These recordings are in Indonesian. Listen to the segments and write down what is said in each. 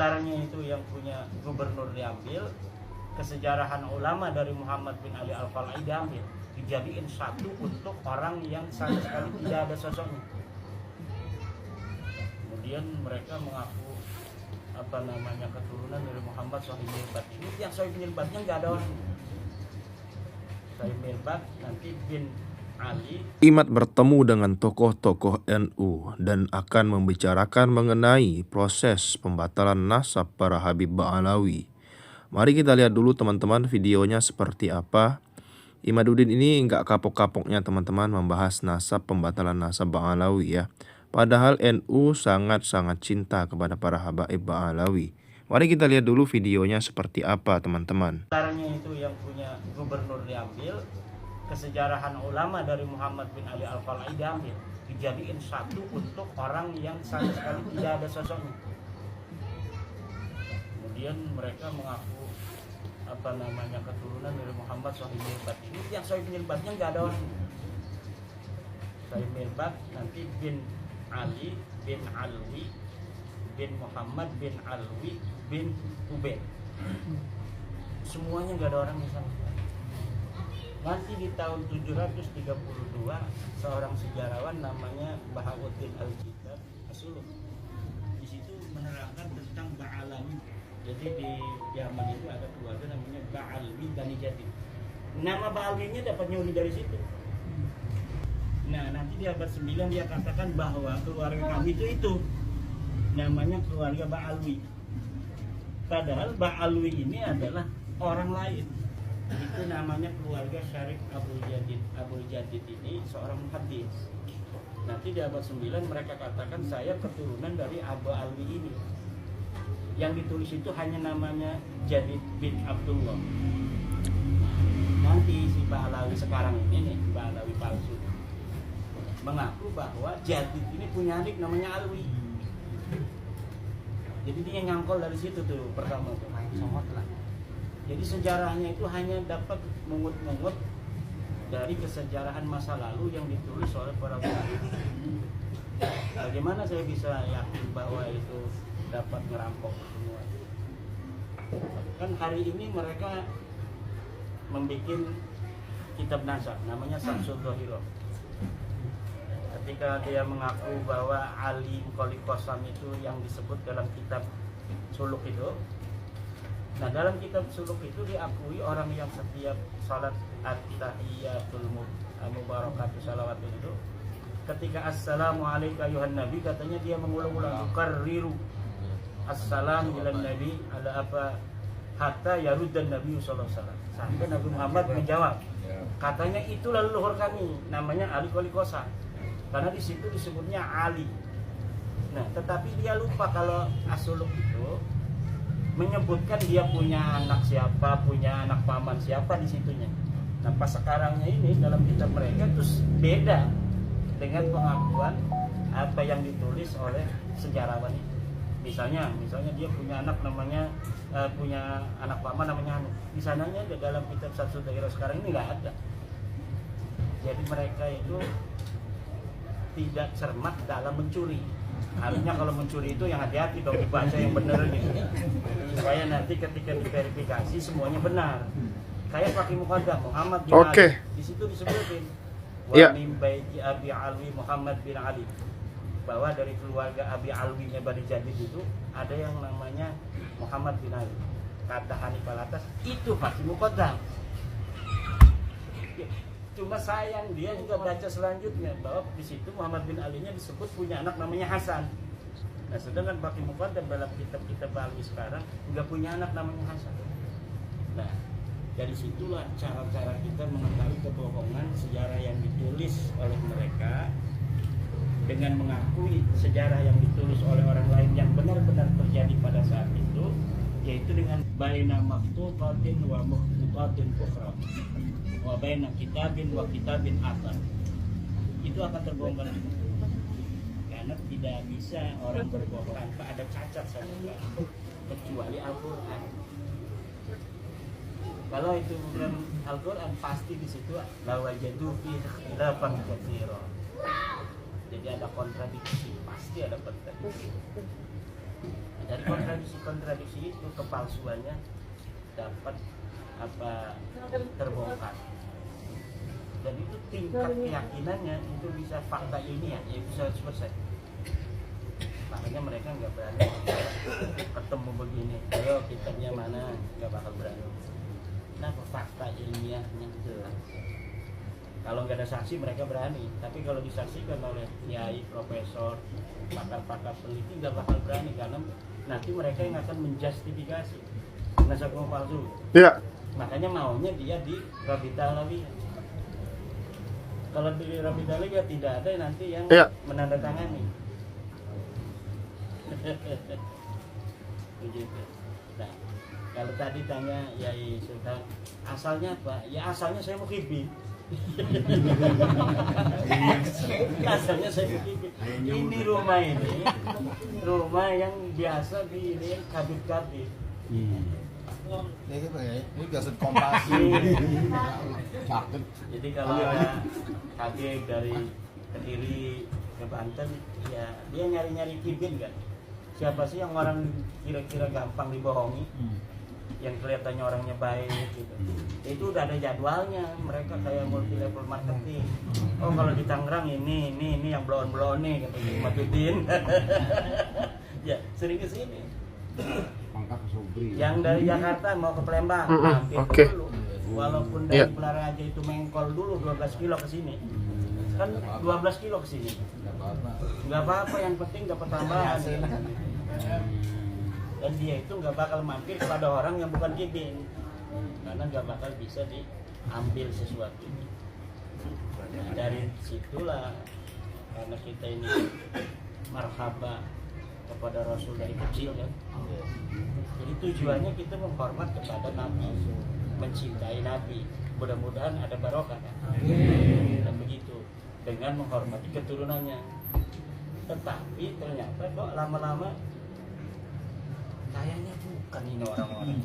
Antaranya itu yang punya gubernur diambil, kesejarahan ulama dari Muhammad bin Ali Al-Falai diambil, dijadiin satu untuk orang yang sama sekali tidak ada sosoknya. Kemudian mereka mengaku keturunan dari Muhammad Sahib Mirbat. Ini yang Sahib Mirbatnya nggak ada orang. Sahib Mirbat nanti bin Ali. Imat bertemu dengan tokoh-tokoh NU dan akan membicarakan mengenai proses pembatalan nasab para Habib Ba'alawi. Mari kita lihat dulu teman-teman videonya seperti apa. Imaduddin ini nggak kapok-kapoknya teman-teman membahas nasab pembatalan nasab Ba'alawi ya. Padahal NU sangat-sangat cinta kepada para Habaib Ba'alawi. Mari kita lihat dulu videonya seperti apa teman-teman. Antaranya itu yang punya gubernur diambil, kesejarahan ulama dari Muhammad bin Ali Al-Falai diambil, dijadiin satu untuk orang yang sama sekali tidak ada sosoknya. Kemudian mereka mengaku keturunan dari Muhammad Sahib Mirbat. Ini yang Sahib Mirbatnya nggak ada orang. Sahib Mirbat nanti bin Ali bin Alwi bin Muhammad bin Alwi bin Ubaid. Semuanya nggak ada orang di sana. Nanti di tahun 732 seorang sejarawan namanya Bahauddin Al-Kitab As-Suluk di situ menerangkan tentang Ba'alawi. Jadi di Yaman itu ada keluarga namanya Ba'alwi Bani Jadid. Nama Ba'alwinya dapat nyuri dari situ. Nah nanti di abad 9 dia katakan bahwa keluarga kami itu namanya keluarga Ba'alwi. Padahal Ba'alwi ini adalah orang lain. Itu namanya keluarga Syarif Abul Jadid. Abul Jadid ini seorang muhaddits. Nanti di abad 9 mereka katakan saya keturunan dari Abu Alwi ini. Yang ditulis itu hanya namanya Jadid bin Abdullah. Nanti si Ba'alawi sekarang ini nih, Ba'alawi palsu, mengaku bahwa Jadid ini punya adik namanya Alwi. Jadi dia ngangkol dari situ tuh pertama tuh, somot lah. Jadi sejarahnya itu hanya dapat mengut-mengut dari kesejarahan masa lalu yang ditulis oleh para ulama. Bagaimana saya bisa yakin bahwa itu dapat merampok semua? Kan hari ini mereka membuat kitab nasab namanya Samsul Dhahirah. Ketika dia mengaku bahwa Ali Qoli Qasam itu yang disebut dalam kitab suluk itu. Nah dalam kitab suluk itu diakui orang yang setiap salat at-tahiyyatul mubarakatuh salawatun itu ketika assalamualaikum ayuhan nabi katanya dia mengulang-ulang yukarriru assalam ilan nabi ala apa hatta yaruddan nabi sallallahu alaihi wasallam sampai Nabi Muhammad menjawab katanya itulah leluhur kami namanya Ali Qoli Qasam karena di situ disebutnya Ali. Nah tetapi dia lupa kalau as-suluk itu menyebutkan dia punya anak siapa, punya anak paman siapa di situnya. Nah pas sekarangnya ini dalam kitab mereka terus beda dengan pengakuan apa yang ditulis oleh sejarawan itu. Misalnya dia punya anak namanya punya anak paman namanya Anu. Di sananya dalam kitab Samsul Dhahirah sekarang ini nggak ada. Jadi mereka itu tidak cermat dalam mencuri. Harusnya kalau mencuri itu yang hati-hati dong dibaca yang benar gitu. Supaya nanti ketika diverifikasi semuanya benar. Kayak Fakih Muqaddam Muhammad bin Ali. Di situ disebutin wa min baiti Abi Alwi Muhammad bin Ali. Bahwa dari keluarga Abi Alwinya Bani Jadid itu ada yang namanya Muhammad bin Ali. Kata Hanifal Atas itu Fakih Muqaddam. Cuma sayang dia juga baca selanjutnya bahwa di situ Muhammad bin Ali-nya disebut punya anak namanya Hasan. Nah, sedangkan Fakih Muqaddam dalam kitab-kitab Ba'alawi sekarang nggak punya anak namanya Hasan. Nah, dari situlah cara-cara kita mengetahui kebohongan sejarah yang ditulis oleh mereka dengan mengakui sejarah yang ditulis oleh orang lain yang benar-benar terjadi pada saat itu, yaitu dengan baina maktubatin wa mukhtabatin ukhra. Wa baina kitabin wa kitabin akhar. Itu akan terbongkar karena tidak bisa orang berbohong tanpa ada cacat sama sekali kecuali Al-Quran. Kalau itu bukan Al-Quran pasti di situ lawajadu fi ikhtilafan katsira. Jadi ada kontradiksi, pasti ada kontradiksi. Dari kontradiksi itu kepalsuannya dapat terbongkar. Dan itu tingkat keyakinannya itu bisa fakta ilmiah yaitu 100%. Makanya mereka nggak berani ketemu begini. Ayo kitabnya mana, nggak bakal berani. Nah, fakta ilmiahnya jelas. Kalau nggak ada saksi mereka berani, tapi kalau disaksikan oleh kiai, profesor, pakar-pakar peneliti nggak bakal berani karena nanti mereka yang akan menjustifikasi nasab palsu. Iya. Makanya maunya dia di Rabita Alawiyah. Kalau di Rabita Alawiyah tidak ada nanti yang menandatangani. Begitu. Nah, kalau tadi tanya Yai Sultan asalnya apa? Ya asalnya saya Muhyiddin. Asalnya saya Muhyiddin. Ini rumah yang biasa di ini kabit-kabit. Ini biasa kompasi. Jadi kalau ada Habib dari Kediri ke Banten, ya dia nyari-nyari kibin kan. Siapa sih yang orang kira-kira gampang dibohongi, yang kelihatannya orangnya baik gitu. Itu udah ada jadwalnya, mereka kayak multi level marketing. Oh kalau di Tangerang ini yang blon nih kata Matuddin. Ya sering ke sini. Yang dari Jakarta mau ke Palembang, mampir dulu. Walaupun dari Pelaraja itu mengkol dulu 12 kilo ke sini. Kan 12 kilo ke sini. Enggak apa-apa, yang penting dapat tambahan. Dan dia itu nggak bakal mampir kepada orang yang bukan kibin, karena nggak bakal bisa diambil sesuatu. Nah, dari situlah karena kita ini marhaba kepada Rasul dari kecil kan. Jadi tujuannya kita menghormat kepada Nabi, mencintai Nabi. Mudah-mudahan ada barokah kan. Dan begitu dengan menghormati keturunannya. Tetapi ternyata kok lama-lama kayaknya bukan ini orang-orang.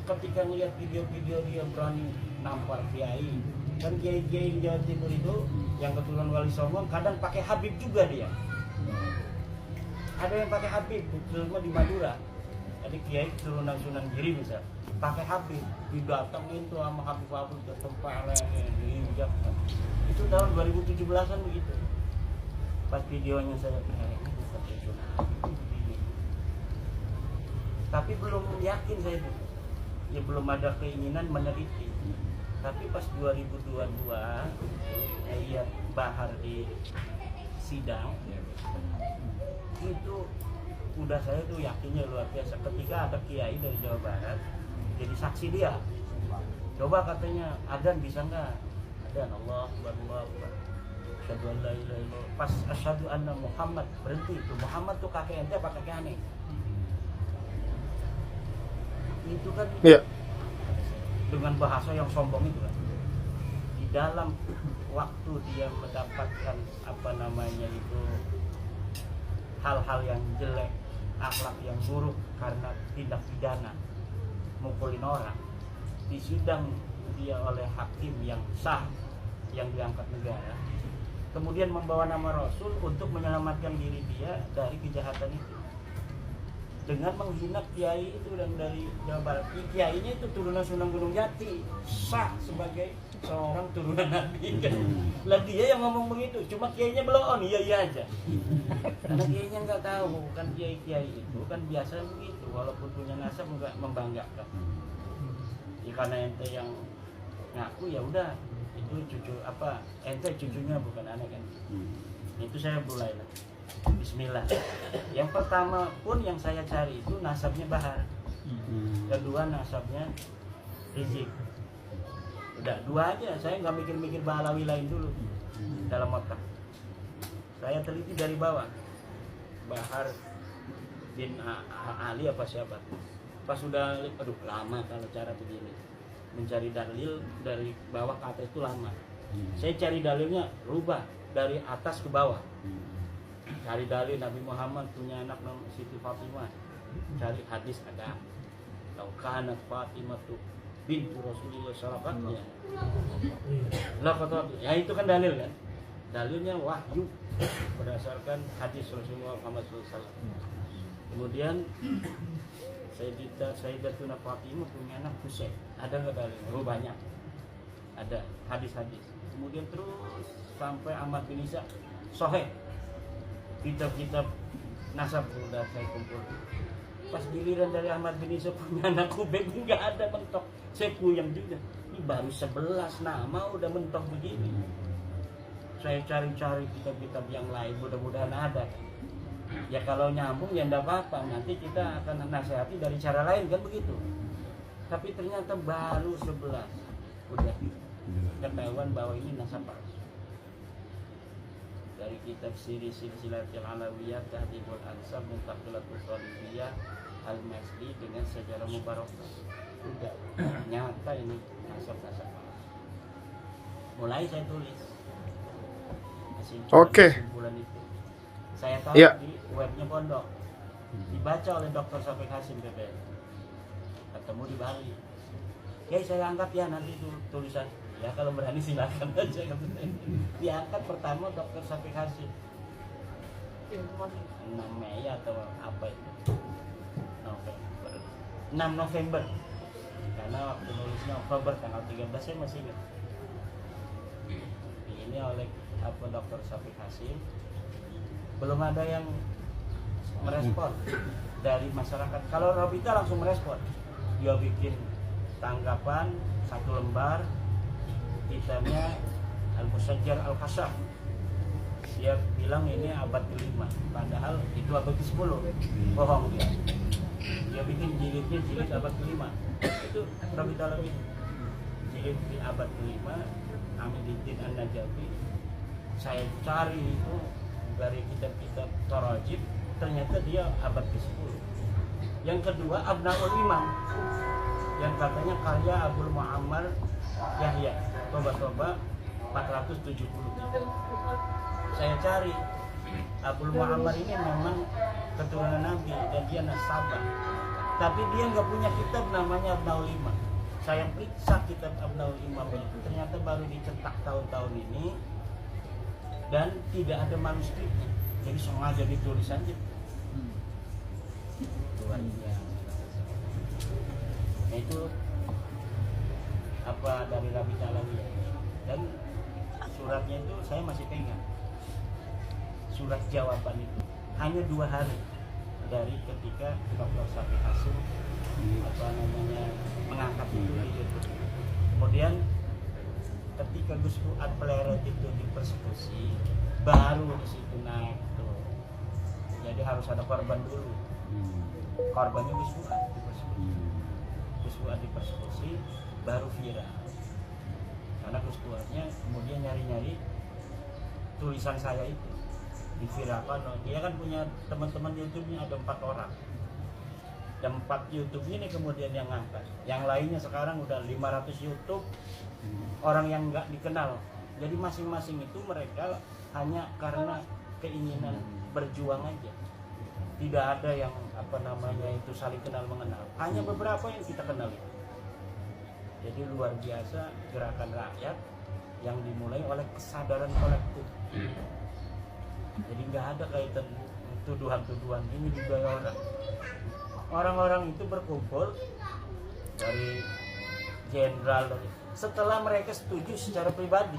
Ketika melihat video-video dia berani nampar kiai, kan kiai-kiai di Jawa Timur itu yang keturunan Wali Songo kadang pakai Habib juga dia. Ada yang pakai Habib, terutama di Madura. Jadi kiai keturunan Sunan Giri misal, pakai Habib, didatengin tuh sama Habib ke tempat diinjak. Itu tahun 2017-an begitu. Pas videonya saya tapi belum yakin saya itu, ya belum ada keinginan meneliti. Tapi pas 2022 saya lihat Bahar di sidang itu udah saya tuh yakinnya luar biasa ketika ada kiai dari Jawa Barat jadi saksi dia. Coba katanya adzan bisa nggak? Adzan Allah Akbar. Asyhadu an la ilaha illallah. Pas asyhadu anna Muhammad berhenti itu. Muhammad tuh kakek ente apa kakek aneh? Itu kan dengan bahasa yang sombong itu kan. Di dalam waktu dia mendapatkan itu hal-hal yang jelek, akhlak yang buruk karena tindak pidana mukulin orang, di sidang dia oleh hakim yang sah yang diangkat negara, kemudian membawa nama Rasul untuk menyelamatkan diri dia dari kejahatan itu dengan menghina kiai itu dan dari Jawa Barat. Kiainya itu turunan Sunan Gunung Jati, sah sebagai seorang turunan Nabi kan. Lah dia yang ngomong begitu, cuma kiainya belum iya aja. Karena kiainya nggak tahu, kan kiai itu kan biasa begitu, walaupun punya nasab nggak membanggakan. Ya, karena ente yang ngaku ya udah itu cucu ente cucunya bukan anak kan. Itu saya mulai lah. Bismillah. Yang pertama pun yang saya cari itu nasabnya Bahar. Kedua nasabnya Rizik. Udah dua aja, saya nggak mikir-mikir Balawi lain dulu dalam otak. Saya teliti dari bawah. Bahar bin Ali apa siapa? Pas sudah, aduh lama kalau cara begini. Mencari dalil dari bawah ke atas itu lama. Saya cari dalilnya rubah dari atas ke bawah. Cari dalil Nabi Muhammad punya anak namanya Siti Fatimah. Cari hadis ada. Laukana Fatimah tuh bintu Rasulullah sallallahu alaihi wasallam. Lah kata ya itu kan dalil kan. dalilnya wahyu berdasarkan hadis Rasulullah Muhammad SAW. Kemudian Sayyidatuna Fatimah punya anak Husain, ada nggak dalilnya? Oh banyak, ada hadis-hadis. Kemudian terus sampai Ahmad bin Isa, Sahih, kitab-kitab nasab sudah saya kumpul. Pas giliran dari Ahmad bin Isa punya anak Ubay, nggak ada, mentok. Saya puyeng juga, ini baru 11 nama udah mentok begini. Saya cari-cari kitab-kitab yang lain, mudah-mudahan ada. Ya kalau nyambung ya enggak apa-apa, nanti kita akan nasihati dari cara lain, kan begitu. Tapi ternyata baru 11 udah ketahuan bahwa ini nasab palsu. Dari kitab Silsilatul Alawiyah, Tahdhibul Ansab, Muntaqilatul Talibiyah, Al-Masdi dengan sejarah Mubarakah. Udah nyata ini nasab-nasab palsu. Mulai saya tulis kesimpulan itu. Saya tahu di webnya pondok, dibaca oleh Dr. Syafiq Hasim PPL, ketemu di Bali. Ya saya angkat ya nanti itu tulisan. Ya kalau berani silakan aja. Diangkat pertama Dr. Syafiq Hasim. 6 Mei atau apa itu? November. 6 November. Karena waktu nulisnya Oktober tanggal 13 saya masih ingat. Ini oleh Dr. Syafiq Hasim. Belum ada yang merespon dari masyarakat. Kalau Robita langsung merespon, dia bikin tanggapan 1 lembar, kitabnya Al-Musajjar Al-Kashaf. Dia bilang ini abad ke-5, padahal itu abad ke-10. Bohong dia. Dia bikin jilidnya jilid abad ke-5. Itu Robita lebih jilid di abad ke-5, Amiduddin An-Najafi. Saya cari itu dari kitab-kitab Tarajib, ternyata dia abad ke-10. Yang kedua Abnaul Imam, yang katanya karya Abdul Muammar Yahya, Toba 473. Saya cari Abdul Muammar ini memang keturunan Nabi dan dia nasabah, tapi dia nggak punya kitab namanya Abnaul Imam. Saya periksa kitab Abnaul Imam itu, ternyata baru dicetak tahun-tahun ini dan tidak ada manuskripnya, jadi sengaja ditulis saja. Luar biasa. Nah itu apa dari Rabi Alawiyah, dan suratnya itu saya masih pegang, surat jawaban itu hanya 2 hari dari ketika Dr. Syafiq Hasim mengangkat itu di YouTube. Kemudian ketika Gus Fuad Pleret itu dipersekusi, baru di situ naik tuh. Jadi harus ada korban dulu. Korbannya Gus Fuad dipersekusi. Gus Fuad dipersekusi baru viral. Karena Gus Fuadnya kemudian nyari-nyari tulisan saya itu, diviralkan. Dia kan punya teman-teman YouTube-nya ada 4 orang. Dan 4 YouTube ini kemudian yang ngangkat. Yang lainnya sekarang udah 500 YouTube orang yang nggak dikenal. Jadi masing-masing itu mereka hanya karena keinginan berjuang aja. Tidak ada yang itu saling kenal mengenal. Hanya beberapa yang kita kenal. Jadi luar biasa gerakan rakyat yang dimulai oleh kesadaran kolektif. Jadi nggak ada kaitan tuduhan-tuduhan ini juga orang. Orang-orang itu berkumpul dari jenderal, setelah mereka setuju secara pribadi.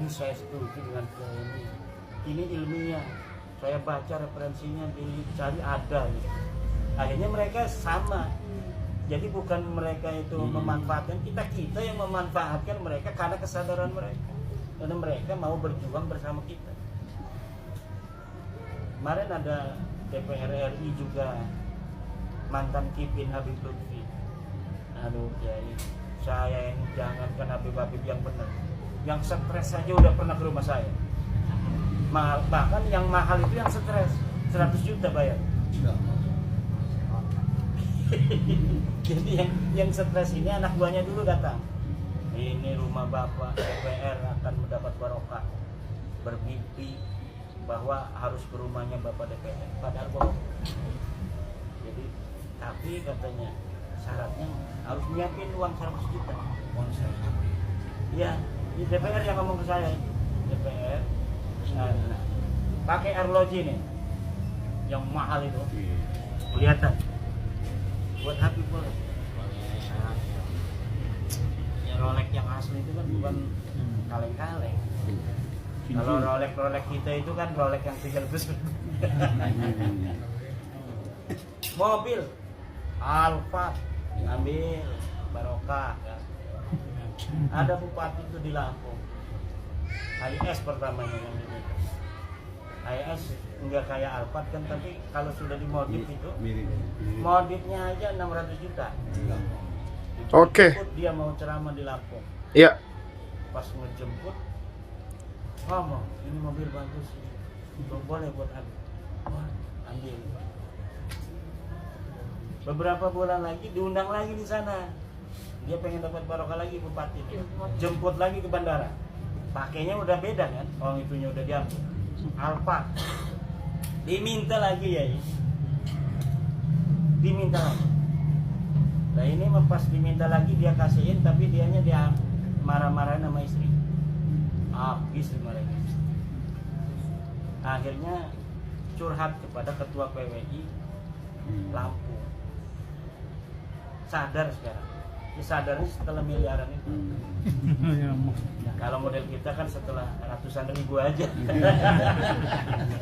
Ini saya setuju dengan ini ilmiah. Saya baca referensinya, dicari ada. Gitu. Akhirnya mereka sama. Jadi bukan mereka itu memanfaatkan kita yang memanfaatkan mereka karena kesadaran mereka. Karena mereka mau berjuang bersama kita. Kemarin ada DPR RI juga, mantan Kipin Habib Lutfi. Aduh Kiai, saya ini jangankan Habib yang benar, yang stres saja udah pernah ke rumah saya. Bahkan yang mahal itu yang stres 100 juta bayar. Jadi yang stres ini anak buahnya dulu datang. Ini rumah bapak, DPR akan mendapat barokah. Bermimpi bahwa harus ke rumahnya bapak DPR, padahal bohong. Jadi tapi katanya syaratnya harus nyiapin uang 100 juta. Iya, di DPR yang ngomong ke saya. DPR. Nah, pakai arloji nih yang mahal itu, kelihatan buat Habib boleh. Ya Rolex yang asli itu kan bukan kaleng-kaleng. Kalau Rolex kita itu kan Rolex yang 300. Mobil Alfa ambil Barokah kan. Ada bupati itu di Lampung, HIS pertamanya yang ini. HIS enggak kayak Alphard kan, tapi kalau sudah dimodif itu modifnya aja 600 juta. Oke. Jemput dia mau ceramah di Lampung. Iya. Pas ngejemput ngomong, ini mobil bagus, belum boleh buat ambil. Beberapa bulan lagi diundang lagi di sana. Dia pengen dapat barokah lagi bupati. Jemput lagi ke bandara. Pakainya udah beda kan? Orang itunya udah diambil. Alfa. Diminta lagi ya. Diminta lagi. Nah ini pas diminta lagi dia kasihin, tapi dianya dia marah-marahin sama istri. Habis dimarahin istri. Akhirnya curhat kepada ketua PWI Lampung. Sadar sekarang. Ya sadarnya setelah miliaran itu. Nah, kalau model kita kan setelah ratusan ribu aja.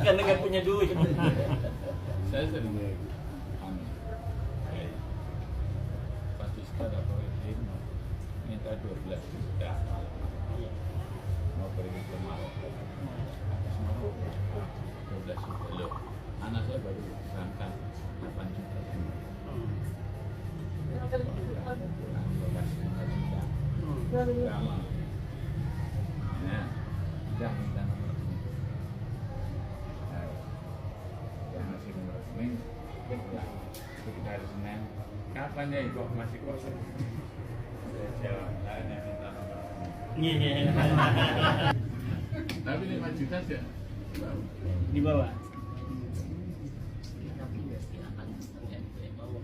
Kan nggak punya duit. Saya sering Patista dapat izin minta 12 juta mau pergi ke Maroko. 12 juta loh. Anak saya baru berangkat 8 juta. Nah, sudah minta nomor rekening. Yang masih nomor rekening, sudah sekitar hari Senin. Kapan ya kok masih kosong? Saya jawab, saya minta nomor rekening. Tapi 5 juta sih Di bawah.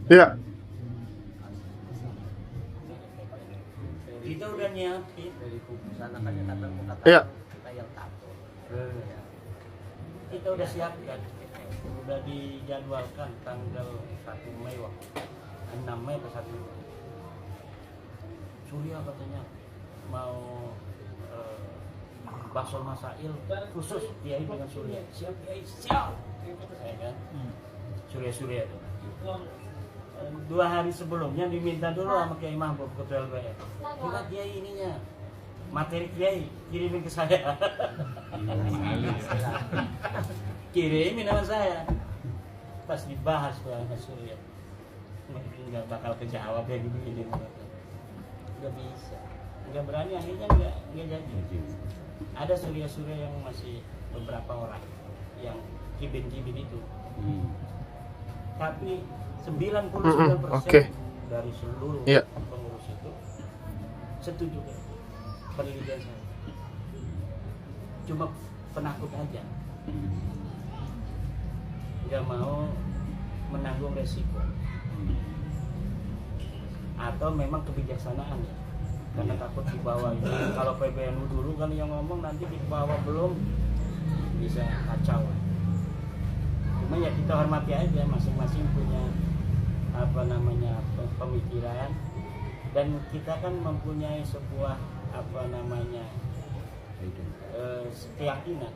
Iya. Kita udah nyiapin dari kubu sana kan ya kata Iya. kita yang tato. kita udah siapkan, udah dijadwalkan tanggal 1 Mei waktu 6 Mei atau 1 Mei. Surya katanya mau bakso masail khusus Kiai dengan Surya. Siap Kiai, siap. Ya kan? Surya itu. 2 hari sebelumnya diminta dulu sama Kiai Mahbub ketua LBR. Kita Kiai ininya materi Kiai kirimin ke saya. Kirimin sama saya. Pas dibahas sama Surya, nggak bakal kejawab ya gini. Nggak bisa, nggak berani, akhirnya nggak jadi. Ada Surya yang masih beberapa orang yang kibin itu. Tapi 99% Oke. dari seluruh Iya. pengurus itu setuju kan penelitian saya. Cuma penakut aja, nggak mau menanggung resiko, atau memang kebijaksanaan ya, karena takut di bawah itu. Kalau PBNU dulu kan yang ngomong, nanti di bawah belum bisa kacau. Cuma ya kita hormati aja, masing-masing punya pemikiran, dan kita kan mempunyai sebuah keyakinan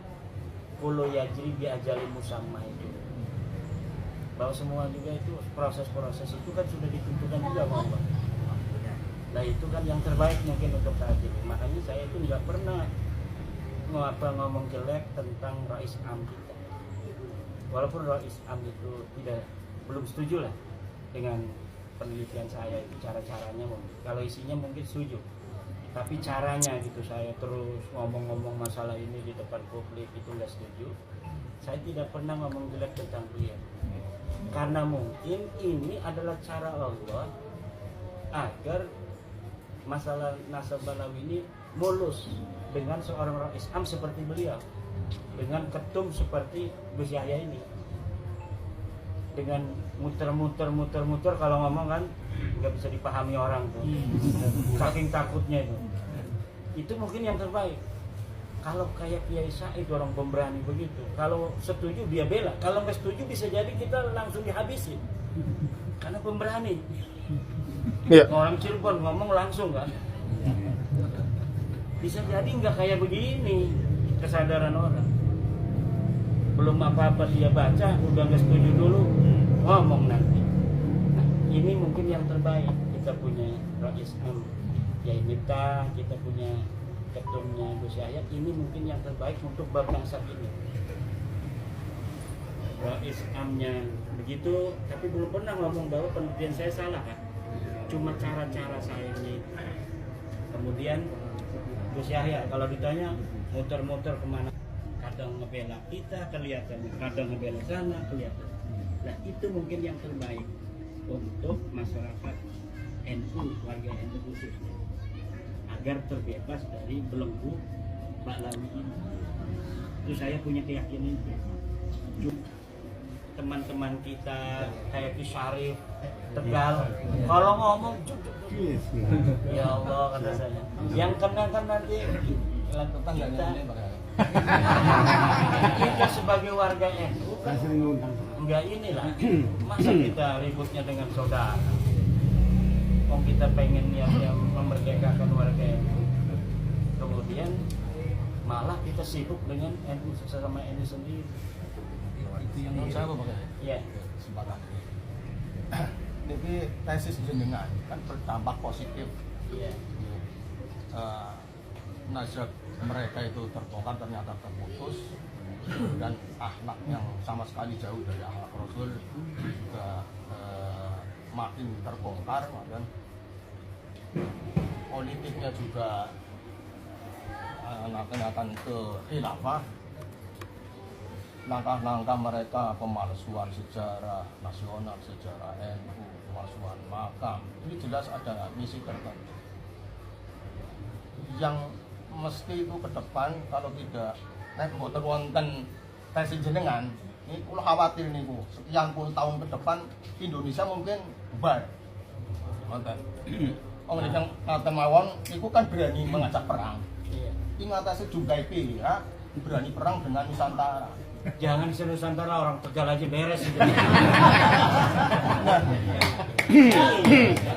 kulo yajri bi ajali musamma itu, bahwa semua juga itu proses-proses itu kan sudah ditentukan juga bahwa nah itu kan yang terbaik mungkin untuk saat ini. Makanya saya itu nggak pernah ngomong jelek tentang Rais Am kita, walaupun Rais Am itu belum setuju lah dengan penelitian saya itu, cara-caranya kalau isinya mungkin setuju, tapi caranya gitu saya terus ngomong-ngomong masalah ini di depan publik itu nggak setuju. Saya tidak pernah ngomong jelek tentang beliau, karena mungkin ini adalah cara Allah agar masalah Nasabalawi ini mulus dengan seorang Rais Am seperti beliau, dengan ketum seperti Gus Yahya ini, dengan muter-muter kalau ngomong kan nggak bisa dipahami orang tuh, saking takutnya itu mungkin yang terbaik. Kalau kayak Kiai Said orang pemberani begitu, kalau setuju dia bela, kalau nggak setuju bisa jadi kita langsung dihabisin karena pemberani. Iya. Orang Cirebon ngomong langsung kan, bisa jadi nggak kayak begini kesadaran orang. Belum apa-apa dia baca, udah nggak setuju dulu, ngomong nanti. Nah, ini mungkin yang terbaik. Kita punya Rais Am Yai Miftah, kita punya ketumnya Gus Yahya, ini mungkin yang terbaik untuk bangsa ini. Rais Amnya begitu, tapi belum pernah ngomong bahwa penelitian saya salah kan. Cuma cara-cara saya ini. Kemudian Gus Yahya kalau ditanya muter-muter kemana, kadang ngebela kita kelihatan, kadang ngebela sana kelihatan. Nah itu mungkin yang terbaik untuk masyarakat NU, warga NU khususnya, agar terbebas dari belenggu Ba'lawi ini. Itu saya punya keyakinan itu. Teman-teman kita kayak Ki Syarif Tegal, kalau ngomong ya Allah kata saya, yang kena kan nanti kita sebagai warga NU kan enggak inilah, masa kita ributnya dengan saudara. Kalau kita pengen niatnya memerdekakan warga NU, kemudian malah kita sibuk dengan NU sesama NU sendiri. Itu yang menurut saya Pak. Iya. Kesempatan ini. Jadi tesis jenengan kan berdampak positif. Iya. Nazar mereka itu terbongkar ternyata terputus, dan akhlak yang sama sekali jauh dari akhlak Rasul juga makin terbongkar, dan politiknya juga akan ke khilafah. Langkah-langkah mereka pemalsuan sejarah nasional, sejarah NU, pemalsuan makam, ini jelas ada misi tertentu yang mesti itu ke depan. Kalau tidak nek mboten wonten tesis jenengan, ini kula khawatir niku sekian puluh tahun ke depan Indonesia mungkin bubar. Wonten. Wong nek ngaten mawon niku kan berani mengajak perang. Iya. Ing atase jumpai ya, berani perang dengan Nusantara. Jangan di Nusantara, orang Tegal aja beres itu.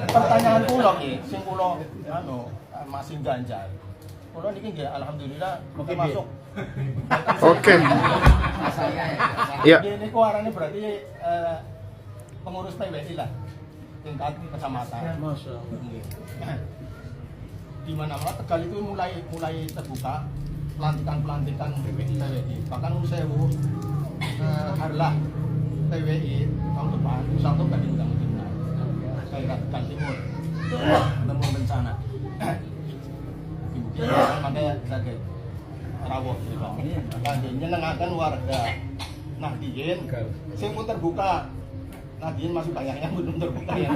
Pertanyaan kula ki, sing kula masih ganjal. Kula niki nggih alhamdulillah masuk. Oke. Iya. Ini ku arane berarti pengurus PWI lah. Tingkat kecamatan. Masya Allah. Di mana-mana Tegal itu mulai terbuka pelantikan PWI. Bahkan sewu harlah PWI tahun depan satu kan diundang daerah Tegal Timur menemukan bencana. Mungkin makanya sakit rawuh nyenengaken warga Nahdien sing pun terbuka. Nahdien masih banyak yang belum terbuka ya.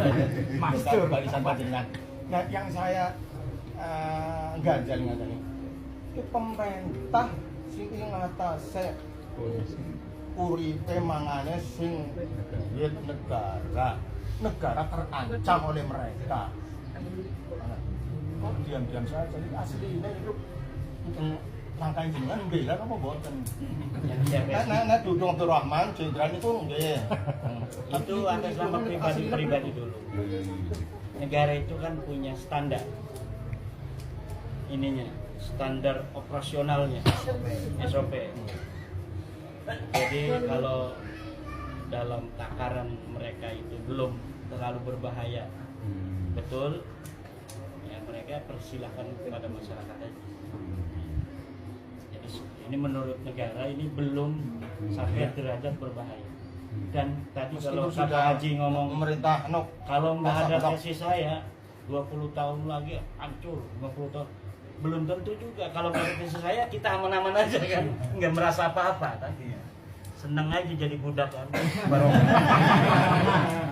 Master barisan panjenengan. Nah, yang saya ganjal ngatani itu pemerintah sing ngatasé uripe mangane sing negara terancam oleh mereka. Kok diam-diam saja ini aslinya itu langkah jenengan bela apa mboten? Nek Dudung Abdul Rahman Jenderal itu nggih. Itu atas nama pribadi dulu. Negara itu kan punya standar ininya, standar operasionalnya, SOP. Jadi kalau dalam takaran mereka itu belum terlalu berbahaya, betul, ya mereka persilahkan kepada masyarakat aja. Jadi ini menurut negara ini belum sampai derajat berbahaya. Dan tadi kalau kata Haji ngomong pemerintah kalau nggak ada tesis saya 20 tahun lagi hancur, 50 tahun belum tentu juga. Kalau nggak ada tesis saya kita aman-aman aja kan, nggak merasa apa-apa kan, seneng aja jadi budak kan, baru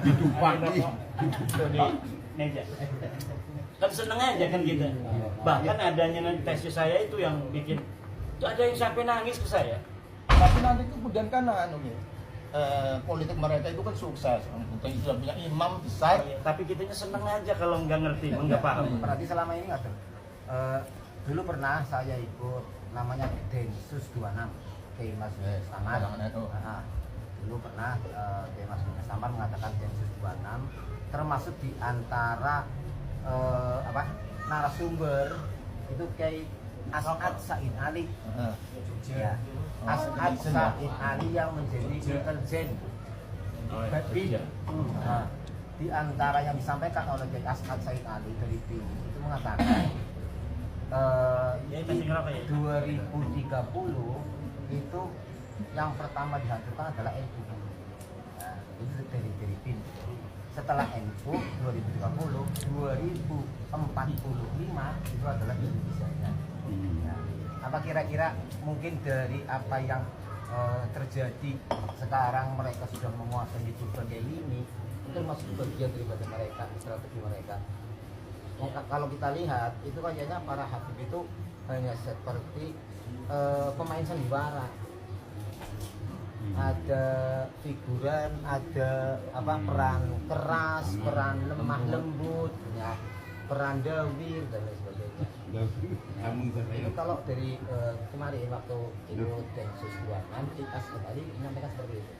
hidup pagi di meja kan seneng aja kan kita. Bahkan adanya tesis saya itu yang bikin itu ada yang sampai nangis ke saya. Tapi nanti kemudian kan politik mereka itu kan sukses, mungkin sudah punya imam besar. Tapi kitanya seneng aja kalau nggak ngerti, nggak paham. Berarti selama ini nggak tuh? Dulu pernah saya ikut namanya Densus 26 Kiai Mas Samad. Dulu pernah Kiai Mas Samad mengatakan Densus 26 termasuk di antara narasumber itu Kiai As'ad Said Ali. Ya. As'ad Said Ali yang menjadi intelijen BIN. Di antara yang disampaikan oleh Kiai As'ad Said Ali dari BIN itu mengatakan 2030 itu yang pertama dihancurkan adalah NU. Nah, itu dari BIN. Setelah NU 2030, 2045 itu adalah Indonesia. Nah, apa kira-kira mungkin dari apa yang terjadi sekarang mereka sudah menguasai itu sebagai ini, itu masuk bagian daripada mereka, strategi mereka. Kalau kita lihat itu kayaknya para habib itu hanya seperti pemain sandiwara. Ada figuran, ada peran keras, peran lemah lembut, ya, peran dawir dan lain sebagainya. Itu kalau dari kemarin waktu ikut Densus 26 As'ad tadi menyampaikan seperti itu.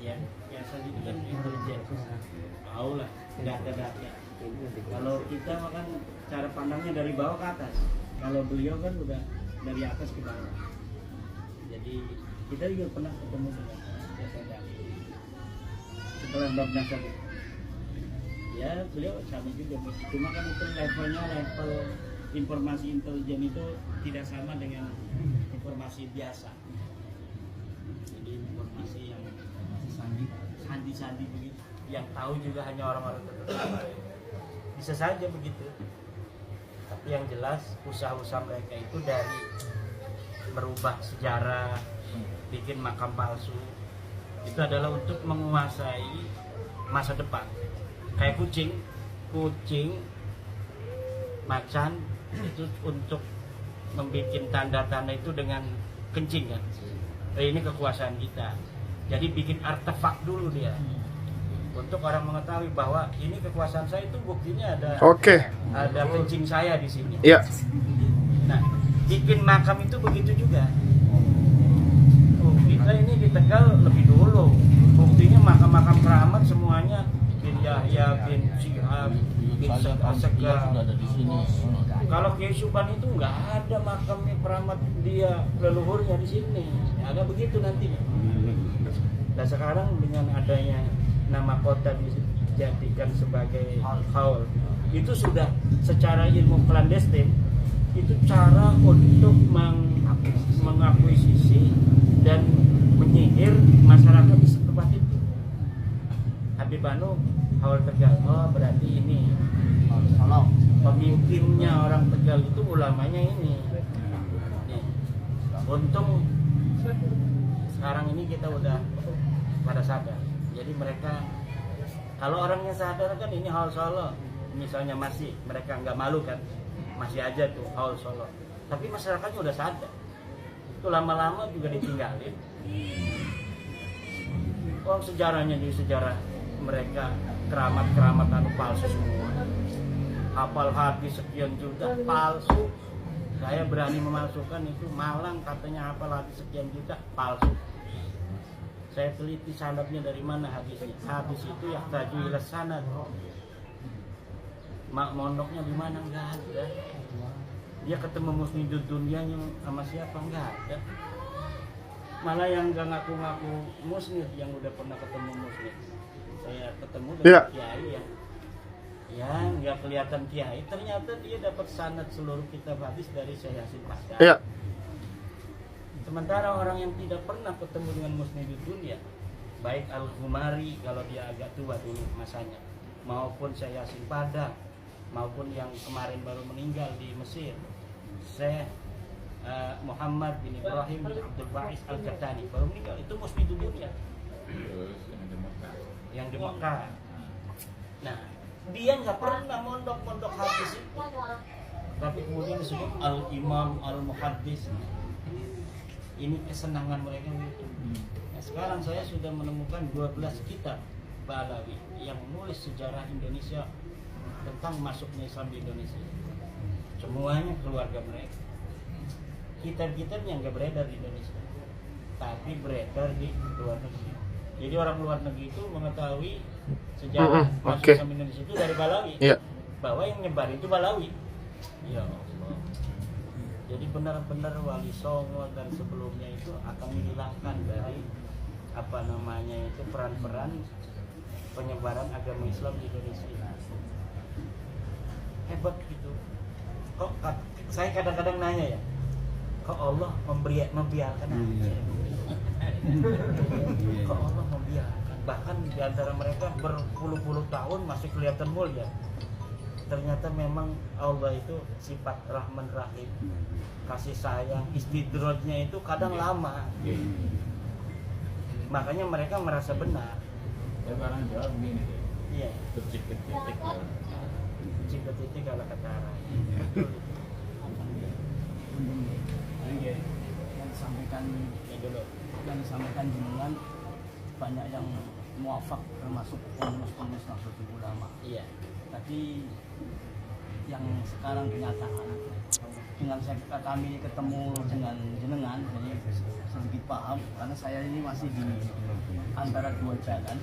Ya biasa itu kan intelijen, tahu lah data-data. Kalau kita kan cara pandangnya dari bawah ke atas, kalau beliau kan udah dari atas ke bawah. Jadi kita juga pernah ketemu dengan Jasada setelah bab nasab. Ya beliau sama juga, cuma kan itu levelnya level informasi intelijen itu tidak sama dengan informasi biasa. Jadi informasi yang sandi begitu, yang tahu juga hanya orang-orang tertentu. Bisa saja begitu. Tapi yang jelas usaha-usaha mereka itu dari merubah sejarah, bikin makam palsu, itu adalah untuk menguasai masa depan. Kayak kucing, macan itu untuk membuat tanda-tanda itu dengan kencing kan. Ini kekuasaan kita. Jadi bikin artefak dulu dia. Untuk orang mengetahui bahwa ini kekuasaan saya, itu buktinya ada ada kencing saya di sini. Iya. Nah, bikin makam itu begitu juga. Kita ini di Tegal lebih dulu. Buktinya makam-makam keramat semuanya bin Yahya, bin Syihab, bin Asegaf. Kalau Kiai Subhan itu nggak ada makamnya keramat dia leluhurnya di sini. Ada begitu nantinya. Nah sekarang dengan adanya nama kota dijadikan sebagai haul, itu sudah secara ilmu klandestin, itu cara untuk mengakuisisi dan menyihir masyarakat di setempat itu. Habib Banu haul Tegal, oh berarti ini pemimpinnya orang Tegal itu ulamanya ini. Untung sekarang ini kita udah pada sadar. Jadi mereka, kalau orangnya sadar kan ini haul Solo, misalnya masih mereka nggak malu kan, masih aja tuh haul Solo. Tapi masyarakatnya udah sadar. Itu lama-lama juga ditinggalin. Oh sejarahnya jadi sejarah mereka keramat-keramat palsu semua. Hafal hadis sekian juta palsu. Saya berani memalsukan itu. Malang katanya hafal hadis sekian juta palsu. Saya teliti sanadnya dari mana hadisnya. Hadis itu yang taju ila sanad. Mondoknya di mana enggak ada. Dia ketemu musnidud dunianya sama siapa enggak ada. Malah yang enggak ngaku-ngaku musnid yang udah pernah ketemu musnid. Saya ketemu dengan kiai yang nggak kelihatan kiai, ternyata dia dapat sanad seluruh kitab hadis dari Syekh Yasin Pasha. Iya. Sementara orang yang tidak pernah ketemu dengan musnidud dunia, baik Al-Ghumari kalau dia agak tua dulu masanya, maupun Syekh Yasin Padang, maupun yang kemarin baru meninggal di Mesir, Syekh Muhammad bin Ibrahim bin Abdul Ba'is Al-Qahtani baru meninggal, itu musnidud dunia. Terus yang di Mekah. Nah, dia nggak pernah mondok hadis itu, tapi kemudian disebut al-imam al-muhaddis. Ini kesenangan mereka itu. Nah, sekarang saya sudah menemukan 12 kitab Ba'alawi yang menulis sejarah Indonesia tentang masuknya Islam di Indonesia. Semuanya keluarga mereka. kitab-kitabnya nggak beredar di Indonesia, tapi beredar di luar negeri. Jadi orang luar negeri itu mengetahui sejarah masuk oke. Islam Indonesia itu dari Balawi, Iya. bahwa yang nyebar itu Balawi. Ya Allah. Jadi benar-benar Wali Songo dan sebelumnya itu akan menghilangkan dari apa namanya itu peran-peran penyebaran agama Islam di Indonesia. Hebat gitu. Kok saya kadang-kadang nanya ya, kok Allah membiarkan aja? Kok Allah membiarkan? Bahkan di antara mereka berpuluh-puluh tahun masih kelihatan mulia. Ternyata memang Allah itu sifat Rahman Rahim, kasih sayang, istidrojnya itu kadang lama. Makanya mereka merasa benar. Ya orang Jawa begini deh, Iya, bertitik-titik. cinta titik ala kata arah. Yang disampaikan Ya dulu. yang disampaikan jenengan banyak yang muafak termasuk pengurus-pengurus Nahdlatul Ulama. Iya. Tapi yang sekarang kenyataan dengan kami ketemu dengan jenengan, jadi sedikit paham karena saya ini masih di antara dua jalan.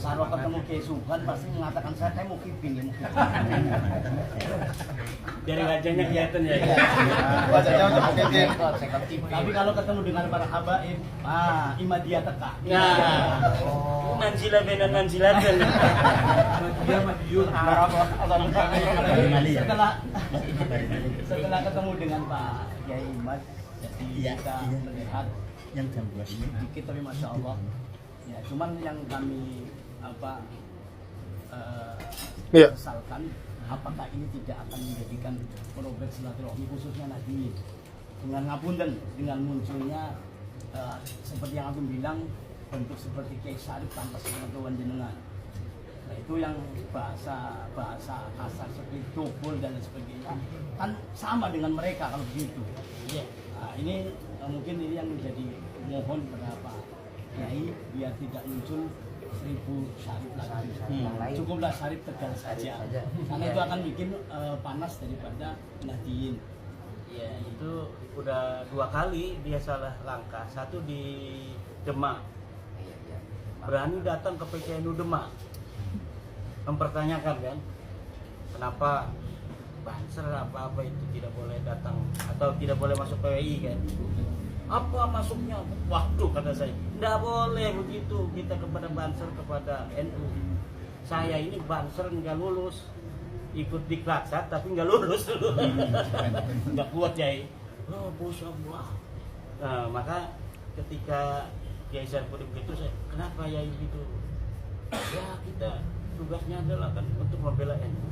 Kalau ketemu Kiai Subhan pasti mengatakan saya mau kiping ya. Dari wajahnya kelihatan ya. Wajahnya udah mungkin. Tapi kalau ketemu dengan para habaib, Imadiyah teka. Nah, manzila benan manzilatan. Setelah ketemu dengan Pak Kiai Imad, jadi kita melihat yang jam 2 ini dikit tapi masya Allah. Ya, cuman yang kami Iya. sesalkan, apakah ini tidak akan menjadikan program silaturahmi khususnya nanti dengan ngapunten dengan munculnya seperti yang aku bilang bentuk seperti Kiai Syarif tanpa sepengetahuan jenengan. Nah itu yang bahasa kasar seperti dobol dan sebagainya kan sama dengan mereka kalau begitu. Iya. Nah, ini mungkin ini yang menjadi mohon kepada Pak Kiai biar tidak muncul 1000 Syarif lagi. Cukuplah Syarif Tegal saja. Karena itu akan bikin panas daripada Nahdien. Ya itu udah 2 kali dia salah langkah. Satu di Demak, berani datang ke PCNU Demak mempertanyakan kan kenapa Banser apa-apa itu tidak boleh datang atau tidak boleh masuk PWI kan. Apa masuknya? Waduh kata saya, tidak boleh begitu kita kepada Banser, kepada NU. Saya ini Banser nggak lulus, ikut di Klaksat tapi nggak lulus, nggak kuat Yai. Oh Masya Allah. Nah, maka ketika Kiai Saripudin begitu, saya kenapa Yai begitu? Ya kita tugasnya adalah kan untuk membela NU.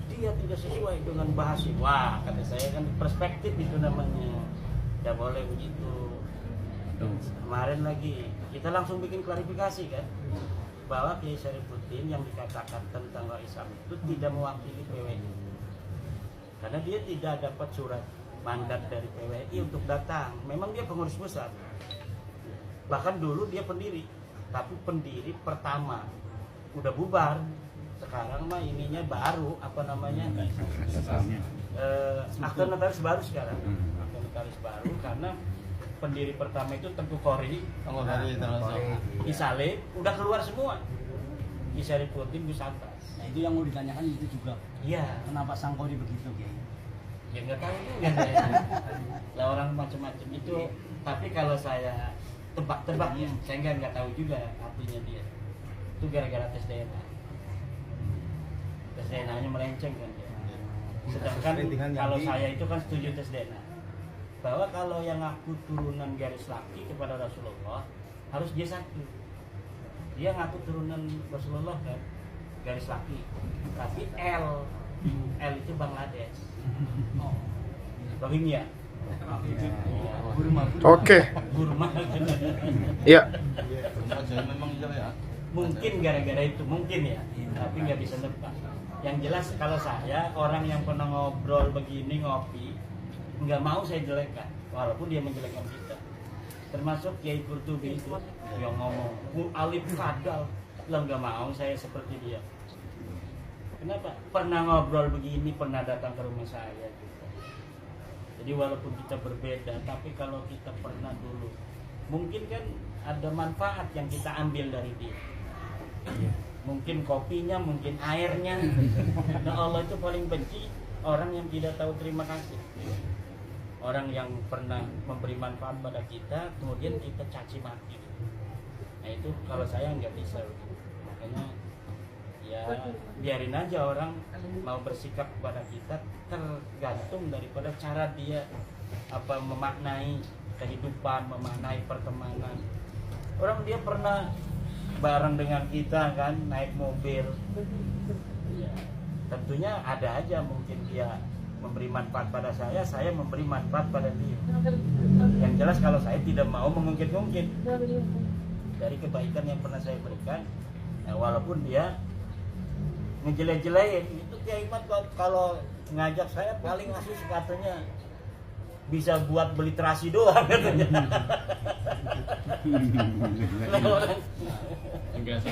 Dia tidak sesuai dengan bahasa. Wah kata saya kan perspektif itu namanya. Tidak boleh begitu. Kemarin lagi kita langsung bikin klarifikasi kan bahwa Kiai Saripudin yang dikatakan tentang Islam itu tidak mewakili PWI karena dia tidak dapat surat mandat dari PWI untuk datang. Memang dia pengurus besar, bahkan dulu dia pendiri, tapi pendiri pertama udah bubar. Sekarang mah ininya baru apa namanya akte notaris baru sekarang, akte notaris baru karena pendiri pertama itu Tengku Kori, Isale udah keluar semua, Saripudin Gus Atas. Nah itu yang mau ditanyakan itu juga. Iya. Kenapa Sangkori begitu Kiai? Ya nggak tahu juga saya. Lah orang macam-macam itu. Tapi kalau saya tebak-tebak ya, saya nggak tahu juga artinya dia. Itu gara-gara tes DNA. Tes DNA-nya melenceng kan dia. Sedangkan kalau saya itu kan setuju tes DNA. Bahwa kalau yang ngaku turunan garis laki kepada Rasulullah harus dia satu. Dia ngaku turunan Rasulullah kan garis laki. Tapi L itu Bangladesh. Oh. Rohingya. Oke. Burma. Iya. Memang iya ya. Mungkin gara-gara itu mungkin ya, tapi nggak bisa nebak. Yang jelas kalau saya orang yang pernah ngobrol begini ngopi, nggak mau saya jelekkan, walaupun dia menjelekkan kita. Termasuk Kiai Qurtubi itu yang ngomong alif kadal, lah nggak mau saya seperti dia. Kenapa? Pernah ngobrol begini, pernah datang ke rumah saya. Gitu. Jadi walaupun kita berbeda, tapi kalau kita pernah dulu, mungkin kan ada manfaat yang kita ambil dari dia. Mungkin kopinya, mungkin airnya. Nah, Allah itu paling benci orang yang tidak tahu terima kasih. Orang yang pernah memberi manfaat pada kita, kemudian kita caci maki. Nah itu kalau saya nggak bisa. Makanya ya biarin aja orang mau bersikap kepada kita, tergantung daripada cara dia memaknai kehidupan, memaknai pertemanan. Orang dia pernah bareng dengan kita kan, naik mobil ya, tentunya ada aja mungkin dia memberi manfaat pada saya memberi manfaat pada dia. Yang jelas kalau saya tidak mau mengungkit-ungkit dari kebaikan yang pernah saya berikan, ya, walaupun dia ngejelek-jelekin itu Kiai Imat kalau ngajak saya paling asli katanya bisa buat beli terasi doang katanya. Enggak sih.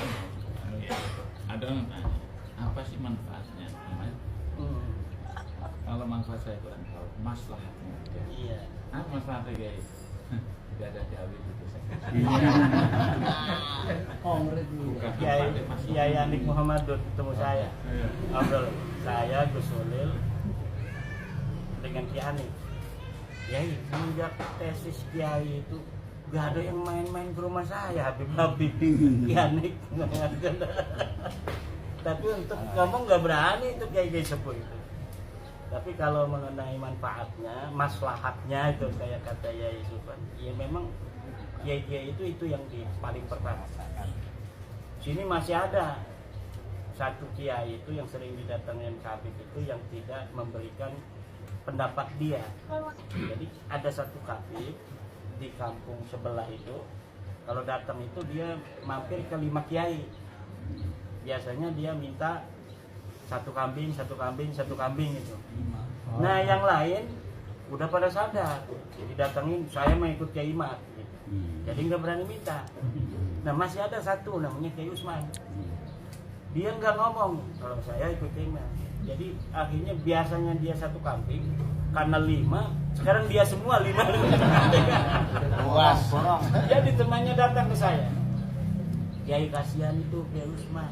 Ada orang tanya, apa sih manfaatnya? Kalau manfaat saya kurang tahu, maslahatnya. Iya. Apa manfaatnya guys? Tidak ada jawab itu. Kiai Anik Muhammadun ketemu saya. Ngobrol saya Gus Solil dengan Kiai Anik. Kiai, semenjak tesis Kiai itu gak ada yang main-main ke rumah saya, Habib Kiai Anik. Tapi untuk ngomong gak berani itu Kiai sepuh itu. Tapi kalau mengenai manfaatnya, maslahatnya itu kayak kata Yai Sufan, ya memang Kiai itu yang paling pertama. Sini masih ada satu Kiai itu yang sering didatangin Habib itu yang tidak memberikan pendapat dia. Jadi ada satu Habib di kampung sebelah itu, kalau datang itu dia mampir ke 5 Kiai. Biasanya dia minta satu kambing itu. Nah yang lain udah pada sadar, jadi datangin saya mau ikut Kiai Imat gitu. Jadi nggak berani minta. Nah masih ada satu namanya Kiai Usman, dia nggak ngomong kalau saya ikut Kiai Imat. Jadi akhirnya biasanya dia satu kambing, karena 5 sekarang dia semua 5. Luas. Jadi temannya datang ke saya, Kiai kasihan itu Kiai Usman.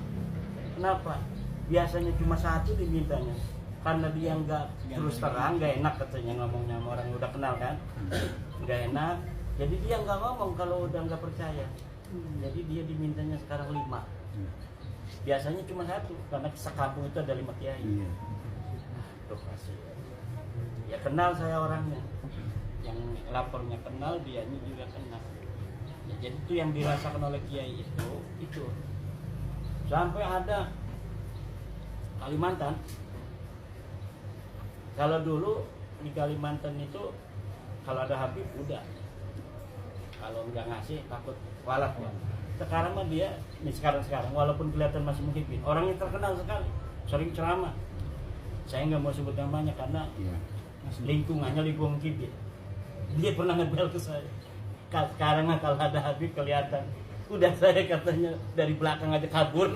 Kenapa? Biasanya cuma satu dimintanya, karena dia nggak terus terang, nggak enak katanya ngomongnya sama orang udah kenal kan, nggak enak. Jadi dia nggak ngomong kalau udah nggak percaya. Jadi dia dimintanya sekarang 5. Biasanya cuma satu, karena sekampung itu ada 5 Kiai. Tuh kasih. Ya kenal saya orangnya, yang lapornya kenal, dianya juga kenal. Ya, jadi itu yang dirasakan oleh Kiai itu sampai ada Kalimantan. Kalau dulu di Kalimantan itu kalau ada Habib udah, kalau nggak ngasih takut walak ya. Sekarang mah dia sekarang walaupun kelihatan masih mungkin orangnya terkenal sekali, sering ceramah. Saya nggak mau sebut namanya karena lingkungannya lingkungan kibit. Dia pernah ngebel ke saya. Sekarang kalau ada Habib kelihatan, udah saya katanya dari belakang aja kabur.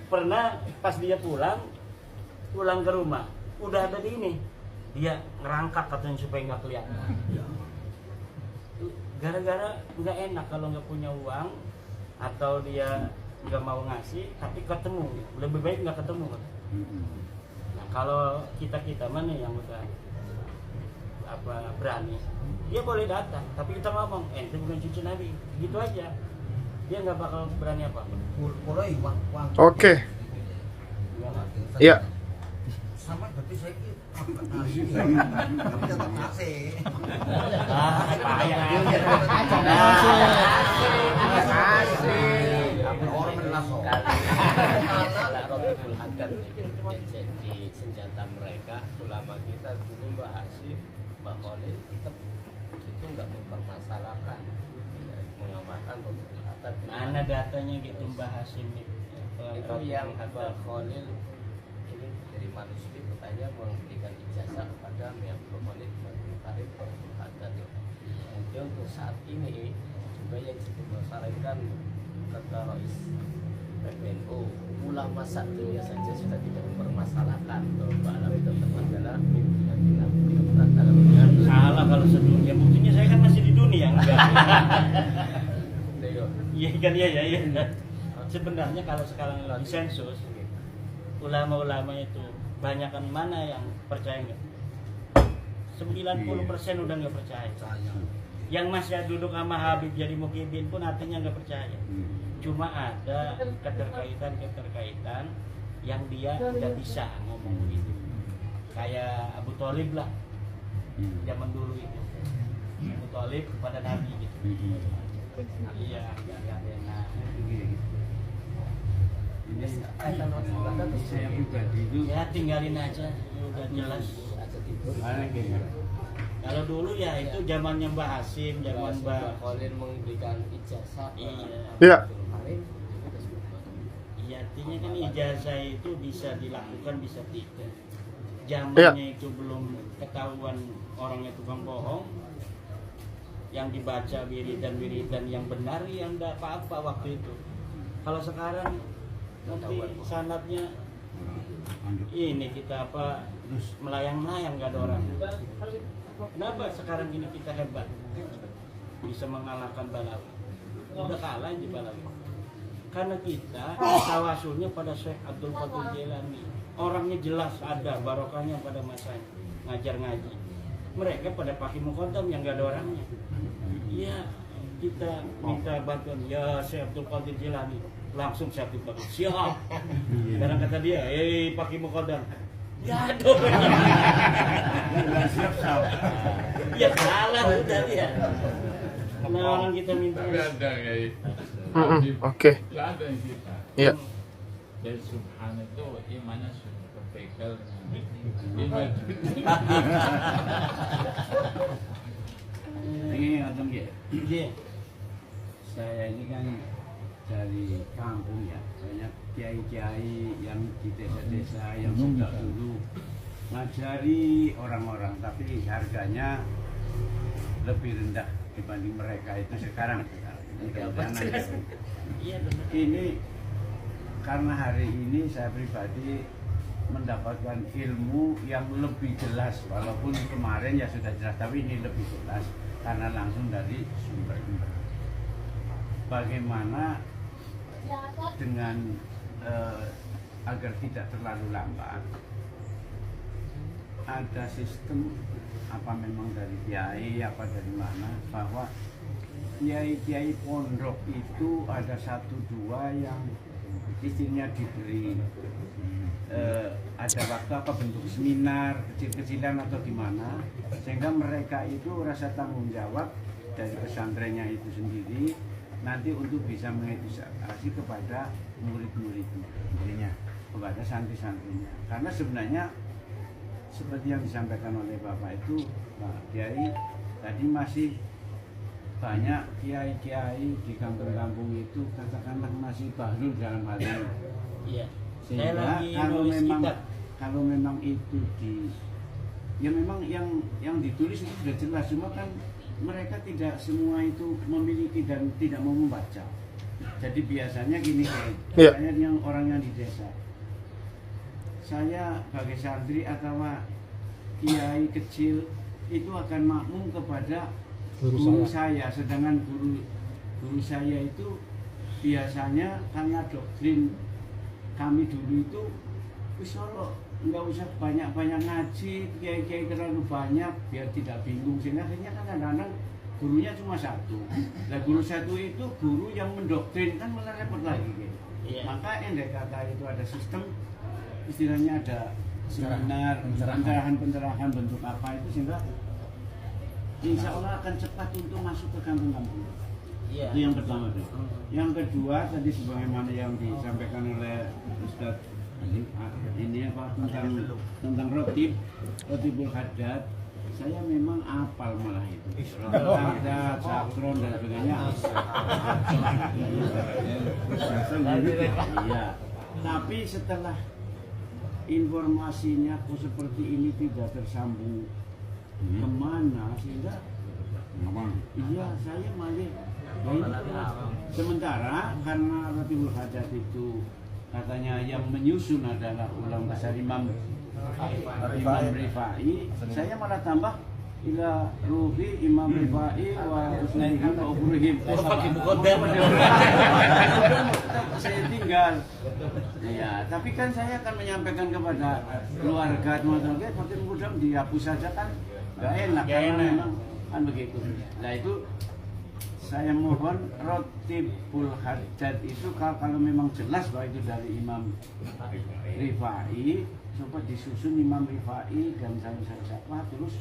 Pernah pas dia pulang ke rumah, udah ada di ini, dia ngerangkak katanya supaya nggak kelihatan. Gara-gara nggak enak kalau nggak punya uang atau dia nggak mau ngasih, tapi ketemu, lebih baik nggak ketemu. Nah, kalau kita mana yang udah berani, dia boleh datang, tapi kita ngomong, ente bukan cucu Nabi, gitu aja. Dia nggak bakal berani apa-apa. Oke. Iya. Sama berarti saya ini tapi tetap ngasih. Orang menelas jadi senjata mereka. Ulama kita dulu Mbak Hasyim, Mbak Khalil tetap itu nggak mempermasalahkan, mengamalkan pemberatan. Mana datanya gitu Mbak Hasyim itu yang Mbak Khalil ini dari manusia katanya memberikan ijazah kepada yang Khalil mencari pemberatan. Mungkin untuk saat ini juga yang dipermasalahkan kata Rois PBNU, ulama saat dunia saja sudah tidak mempermasalahkan bahwa Mbak Alawi tetap adalah pimpinan Demokrat dalam Salah kalau sedunia, buktinya saya kan masih di dunia. Enggak. Iya kan ya. Sebenarnya kalau sekarang di sensus, ulama-ulama itu banyakan mana yang percaya enggak? 90% udah nggak percaya. Yang masih duduk sama Habib jadi Muhyiddin pun artinya nggak percaya. Cuma ada keterkaitan yang dia tidak bisa ngomong begitu. Kayak Abu Thalib lah, zaman dulu itu. Abu Thalib kepada Nabi gitu. Iya, nggak enak. Ini saya pribadi itu Ya tinggalin aja, udah jelas. Kalau dulu ya itu zamannya Mbah Hasim, zaman Mbah Khalil memberikan ijazah. Iya. Iya. Iya, artinya kan ijazah itu bisa dilakukan, bisa tidak. Iya. Zamannya itu belum ketahuan orangnya tukang bohong. Yang dibaca wiridan yang benar, yang enggak apa-apa waktu itu. Kalau sekarang nanti sanadnya ini kita apa terus melayang-layang nggak ada orang. Kenapa sekarang ini kita hebat bisa mengalahkan Balawi? Udah kalah di Balawi. Karena kita tawasulnya pada Syekh Abdul Qadir Jailani. Orangnya jelas ada barokahnya pada masanya ngajar ngaji. Mereka pada pakai muqaddam yang nggak ada orangnya. Iya, kita minta bantuan ya Syekh Abdul Qadir Jailani. Langsung Syekh Abdul Qadir siap. Sekarang kata dia, pakai muqaddam. Ya dong. siap. Ya kalah udah dia. Nah, orang kita minta. Tapi ada kayak Oke. nggak ada yang kita. Iya. Jadi subhan itu imannya sudah berpegal iman. Ini ngomong ya. Iya. Saya ini kan dari kampung ya, banyak kiai-kiai yang di desa-desa yang sudah dulu ngajari orang-orang, tapi harganya lebih rendah dibanding mereka itu sekarang. Iya benar. Ini karena hari ini saya pribadi mendapatkan ilmu yang lebih jelas, walaupun kemarin ya sudah jelas, tapi ini lebih jelas karena langsung dari sumber. Bagaimana dengan agar tidak terlalu lambat, ada sistem apa memang dari kiai apa dari mana, bahwa kiai-kiai pondok itu ada 1-2 yang istilahnya diberi ada waktu apa bentuk seminar kecil-kecilan atau gimana, sehingga mereka itu rasa tanggung jawab dari pesantrennya itu sendiri nanti untuk bisa mengedukasi kepada murid-muridnya, kepada santri-santrinya. Karena sebenarnya seperti yang disampaikan oleh Bapak itu, Pak Kiai, tadi masih banyak kiai-kiai di kampung-kampung itu katakanlah masih bahlul dalam hal ini. Iya. Sehingga kalau memang itu ya memang yang ditulis itu sudah jelas, cuma kan mereka tidak semua itu memiliki dan tidak mau membaca. Jadi biasanya gini saya yang orang yang di desa, saya sebagai santri atau kiai kecil itu akan makmum kepada guru saya, sedangkan guru saya itu biasanya karena doktrin kami dulu itu nggak usah banyak-banyak ngaji, kiai-kiai terlalu banyak biar tidak bingung, sehingga akhirnya kan kadang-kadang gurunya cuma satu. Nah guru satu itu guru yang mendoktrin, kan malah repot lagi gitu. Iya. Maka yang kata itu ada sistem, istilahnya ada seminar, pencerahan bentuk apa itu, sehingga insya Allah akan cepat untuk masuk ke kampung-kampung. Iya. Itu yang pertama tuh. Yang kedua tadi sebagaimana yang disampaikan oleh Ustadz ini apa tentang Rotibul Haddad, saya memang apal malah itu. Haddad, Sakron dan sebagainya. Iya. Tapi setelah informasinya kok seperti ini tidak tersambung kemana, sehingga iya saya malah Sementara karena Ratibul Hajat itu katanya yang menyusun adalah ulama besar Imam Rifai, saya malah tambah ila ruhi Imam Rifai wa usnihim wa uburihim. Saya tinggal. Ya, tapi kan saya akan menyampaikan kepada keluarga teman-teman, makin mudah dihapus saja kan nggak enak, karena memang kan begitu. Nah itu saya mohon Ratibul Hajat itu kalau memang jelas bahwa itu dari Imam Rifai, coba disusun Imam Rifai dan siapa terus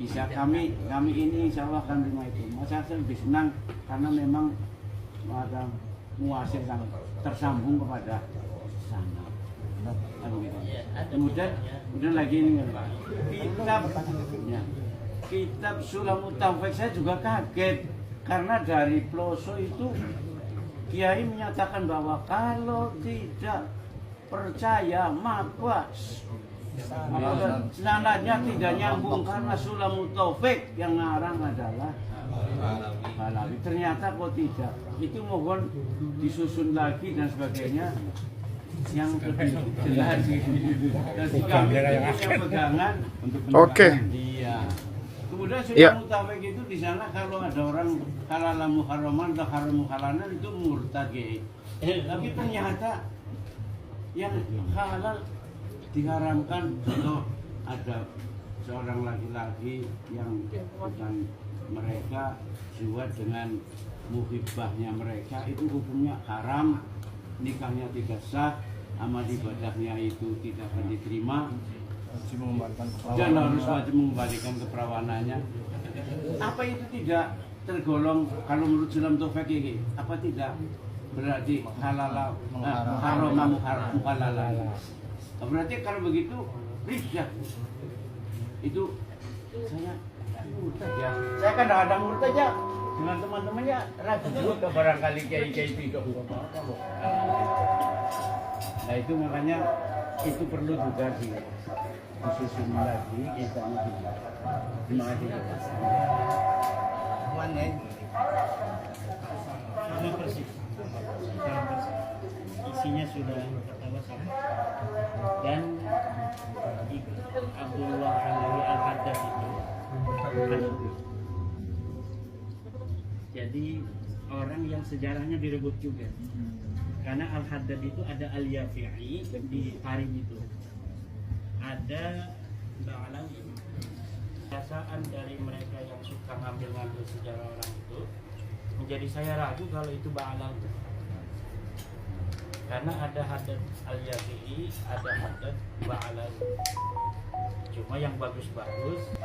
bisa kami ini insya Allah akan terima itu. Masa saya lebih senang karena memang ada muasir yang tersambung kepada sana. Kemudian lagi ini kitab Sulamut Taufik saya juga kaget karena dari Ploso itu Kiai menyatakan bahwa kalau tidak percaya maka sanadnya tidak nyambung karena Sulamut Taufik yang ngarang adalah Balawi. Ternyata kok tidak. Itu mohon disusun lagi dan sebagainya yang lebih jelas. Dan kami yang pegangan untuk Oke. Iya. Kemudian Sulamut Taufik itu di sana kalau ada orang halal muharraman atau haram halalan itu murtad. Tapi ternyata yang halal diharamkan. Contoh ada seorang laki-laki yang bukan mereka zuwad dengan muhibbahnya mereka, itu hukumnya haram, nikahnya tidak sah, amal ibadahnya itu tidak akan diterima dan harus wajib mengembalikan keperawanannya. Apa itu tidak tergolong kalau menurut Sulam Taufik ini? Apa tidak berarti halal haram muhalalan? Berarti kalau begitu rijah itu saya murtad ya. Saya kadang-kadang murtad ya dengan teman-temannya ragu juga barangkali kiai-kiai tidak apa-apa loh. Nah itu makanya itu perlu juga disusun lagi kitanya juga. Terima kasih. Sama persis. Isinya sudah pertama sama. Dan Abdullah Alawi Al-Haddad itu jadi orang yang sejarahnya direbut juga, karena Al-Haddad itu ada Al-Yafi'i di Tarim itu, ada Ba'alawi. Kebiasaan dari mereka yang suka ngambil-ngambil sejarah orang itu menjadi saya ragu kalau itu Ba'alawi, karena ada Haddad Al-Yafi'i, ada Haddad Ba'alawi. Cuma yang bagus-bagus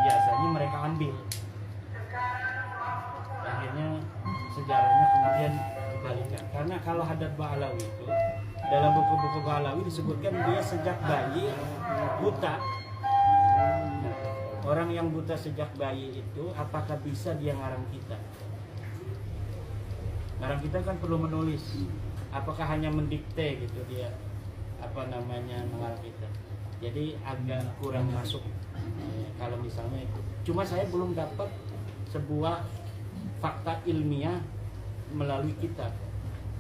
biasanya mereka ambil, akhirnya sejarahnya kemudian dibalikan. Karena kalau Haddad Ba'alawi itu dalam buku-buku Ba'alawi disebutkan dia sejak bayi buta. Nah, orang yang buta sejak bayi itu apakah bisa dia ngarang kita? Ngarang kita kan perlu menulis. Apakah hanya mendikte gitu dia mengarang kita? Jadi agak kurang masuk kalau misalnya itu. Cuma saya belum dapat sebuah fakta ilmiah melalui kitab,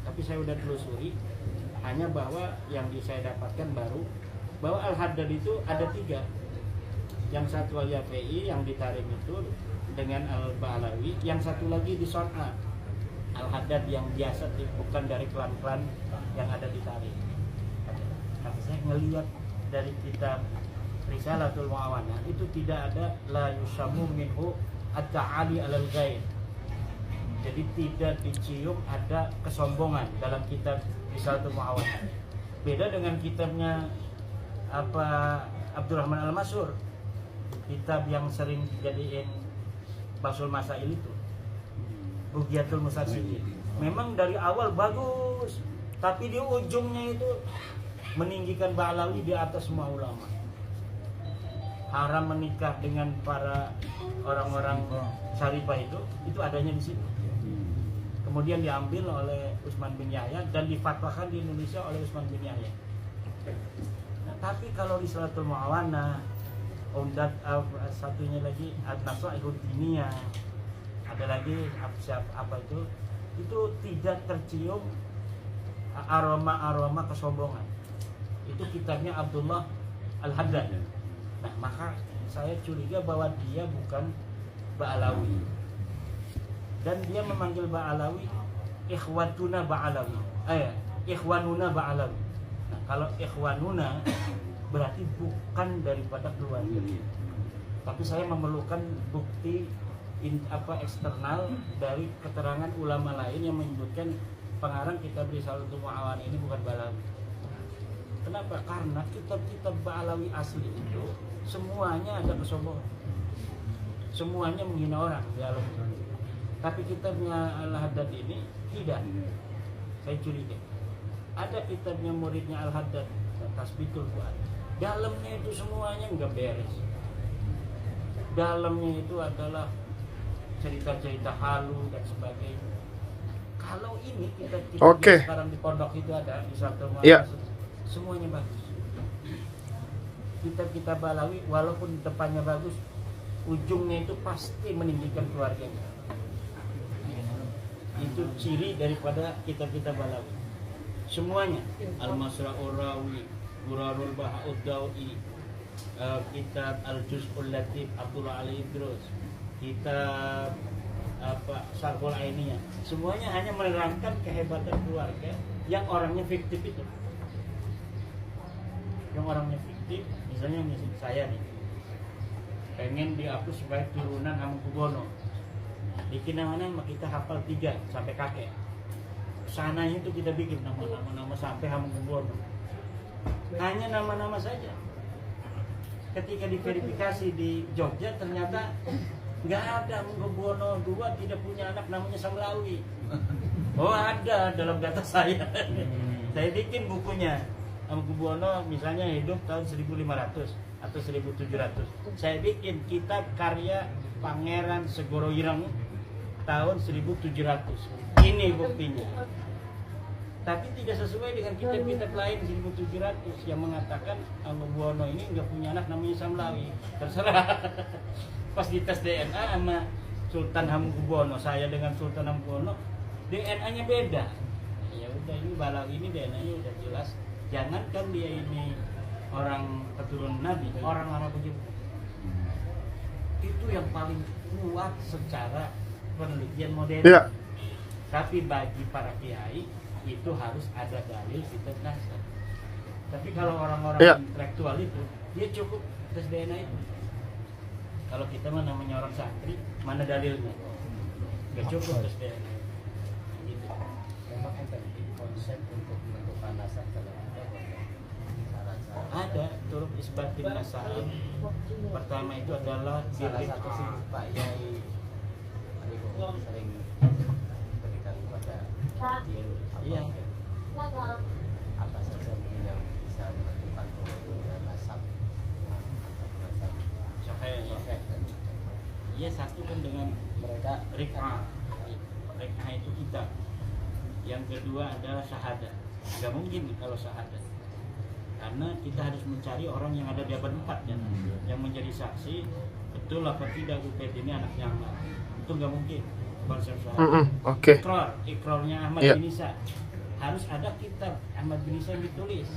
tapi saya udah telusuri, hanya bahwa yang saya dapatkan baru bahwa Al-Haddad itu ada 3. Yang satu Al-Yafi'i yang di Tarim itu dengan Al-Ba'alawi, yang satu lagi di Son'a, Al-Haddad yang biasa bukan dari klan-klan yang ada di Tarim. Tapi saya ngelihat dari kitab Risalatul Mu'awanah itu tidak ada la yusamu minhu at-ta'ali alal ghaib. Jadi tidak dicium ada kesombongan dalam kitab Risalatul Mu'awanah. Beda dengan kitabnya Abdurrahman Al-Mansur, kitab yang sering dijadiin Basul Masail itu, Bughyatul Mustasyriqin. Memang dari awal bagus, tapi di ujungnya itu meninggikan Ba'alawi di atas semua ulama. Haram menikah dengan para orang-orang syarifah itu adanya di situ. Kemudian diambil oleh Utsman bin Yahya dan difatwakan di Indonesia oleh Utsman bin Yahya. Nah, tapi kalau di Risalatul Mu'awanah, satunya lagi An-Nasaihud Diniyah, ada lagi apa itu tidak tercium aroma kesombongan. Itu kitabnya Abdullah Al-Haddad. Nah, maka saya curiga bahwa dia bukan Ba'alawi. Dan dia memanggil Ba'alawi ikhwatuna Ba'alawi. Ikhwanuna Ba'alawi. Nah, kalau ikhwanuna berarti bukan daripada keluarga. Tapi saya memerlukan bukti eksternal dari keterangan ulama lain yang menyebutkan pengarang kitab Risalatul Mu'awan ini bukan Ba'alawi. Kenapa? Karena kitab-kitab Ba'alawi asli itu semuanya ada kesombongan, semuanya menghina orang di dalam. Tapi kitabnya Al-Haddad ini tidak. Saya curiga. Ada kitabnya muridnya Al-Haddad, Tasbitul Fuad. Dalamnya itu semuanya enggak beres. Dalamnya itu adalah cerita-cerita halu dan sebagainya. Kalau ini kita sekarang di pondok itu ada di satu semuanya bagus. Kitab-kitab Ba'alawi walaupun depannya bagus, ujungnya itu pasti meninggikan keluarganya. Itu ciri daripada kitab-kitab Ba'alawi. Semuanya, Al-Masra'ur Rawi, Durarul Baha'ud Dawi, kitab Al-Juz'ul Latif Abdullah Ali Idrus, kitab Sarhul Ainiyah, semuanya hanya menerangkan kehebatan keluarga yang orangnya fiktif itu. Yang orangnya fiktif, misalnya saya nih pengen dihapus sebagai turunan Hamengkubuwono. Bikin nama-nama kita hafal 3 sampai kakek. Sananya itu kita bikin nama-nama sampai Hamengkubuwono. Hanya nama-nama saja. Ketika diverifikasi di Jogja ternyata nggak ada, Hamengkubuwono II tidak punya anak namanya Samlawi. Oh, ada dalam data saya. Saya bikin bukunya. Hamengkubuwono misalnya hidup tahun 1500 atau 1700. Saya bikin kitab karya Pangeran Segoro Ireng tahun 1700. Ini buktinya. Tapi tidak sesuai dengan kitab-kitab lain 1700 yang mengatakan Hamengkubuwono ini nggak punya anak namanya Samlawi. Terserah. Pas dites DNA sama Sultan Hamengkubuwono, saya dengan Sultan Hamengkubuwono, DNA-nya beda. Ya udah, ini Ba'alawi ini DNA-nya udah jelas. Jangankan dia ini orang keturunan Nabi, orang Arab juga. Itu yang paling kuat secara penelitian modern. Iya. Tapi bagi para kiai itu harus ada dalil kitab nasab. Tapi kalau orang-orang intelektual itu, dia cukup tes DNA itu. Kalau kita mah namanya orang santri, mana dalilnya? Gak cukup tes DNA. Gitu. Memang penting konsep untuk menentukan nasab kalau ada turut isbatin nasab. Pertama itu adalah salah satu sih Pak Yai sering berikan kepada iya. apa saja yang bisa menentukan nasab. Iya, satu kan dengan mereka rik'ah itu kita. Yang kedua adalah syahadat. Gak mungkin kalau syahadat, karena kita harus mencari orang yang ada di abad 4 ya, yang menjadi saksi betul apa tidak Ubaid ini anaknya Ahmad. Itu nggak mungkin konsep syahadat. Ikrarnya Ahmad bin Isa, harus ada kitab Ahmad bin Isa yang ditulis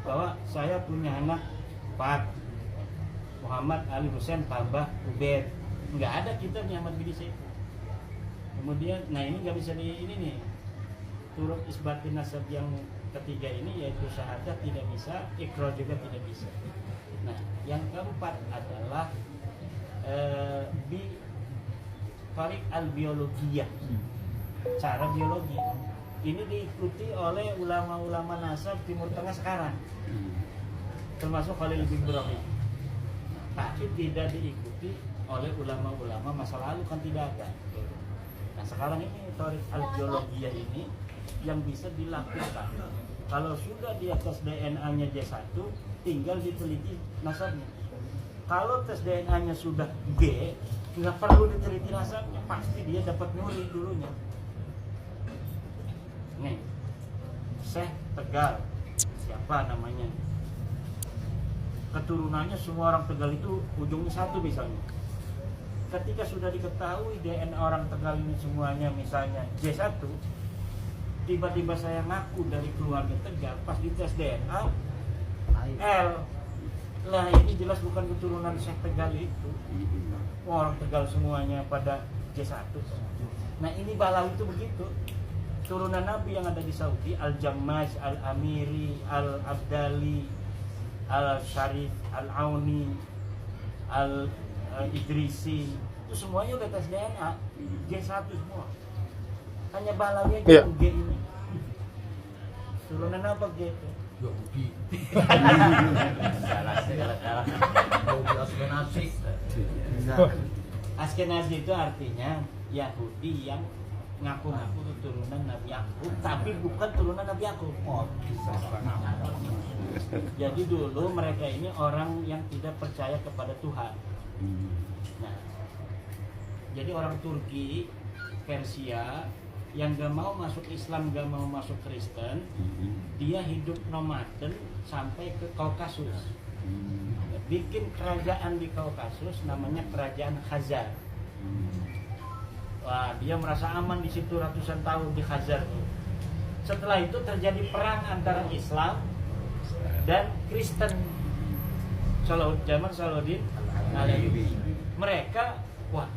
bahwa saya punya anak Pak Muhammad Ali Husain tambah Ubaid. Nggak ada kitabnya Ahmad bin Isa. Kemudian, nah ini nggak bisa di ini nih, turut isbatin nasab yang ketiga ini yaitu syahadat tidak bisa, ikrar juga tidak bisa. Nah, yang keempat adalah tarik al-biologiyah, cara biologi. Ini diikuti oleh ulama-ulama nasab Timur Tengah sekarang, termasuk Khalil bin Ibrahim. Tapi tidak diikuti oleh ulama-ulama masa lalu, kan tidak ada. Nah, sekarang ini tarik al-biologiyah ini yang bisa dilakukan. Kalau sudah di atas DNA-nya J1, tinggal diteliti nasabnya. Kalau tes DNA-nya sudah G, nggak perlu diteliti nasabnya, pasti dia dapat nuri dulunya. Nih, Syekh Tegal, siapa namanya? Keturunannya semua orang Tegal itu ujungnya satu misalnya. ketika sudah diketahui DNA orang Tegal ini semuanya misalnya J1, tiba-tiba saya ngaku dari keluarga Tegal, pas dites DNA L, lah ini jelas bukan keturunan Syekh Tegal itu. Orang Tegal semuanya pada J1. Nah ini Balawi itu begitu, turunan Nabi yang ada di Saudi, Al-Jammaj, Al-Amiri, Al-Abdali, Al-Syarif, Al-Auni, Al-Idrisi, itu semuanya udah tes DNA G1 semua. Hanya Balawi aja yang G ini. Turunan apa G itu? Yahudi. Salah. Yahudi Askenazi. Askenazi itu artinya Yahudi yang ngaku-ngaku keturunan Nabi Yakub, tapi bukan turunan Nabi Yakub. Oh, bisa. Jadi dulu mereka ini orang yang tidak percaya kepada Tuhan. Nah, jadi orang Turki, Persia yang gak mau masuk Islam, gak mau masuk Kristen, dia hidup nomaden sampai ke Kaukasus. Bikin kerajaan di Kaukasus namanya Kerajaan Khazar. Wah, dia merasa aman di situ ratusan tahun di Khazar. Setelah itu terjadi perang antara Islam dan Kristen. Zaman Salahuddin Alayubi. Mereka, wah,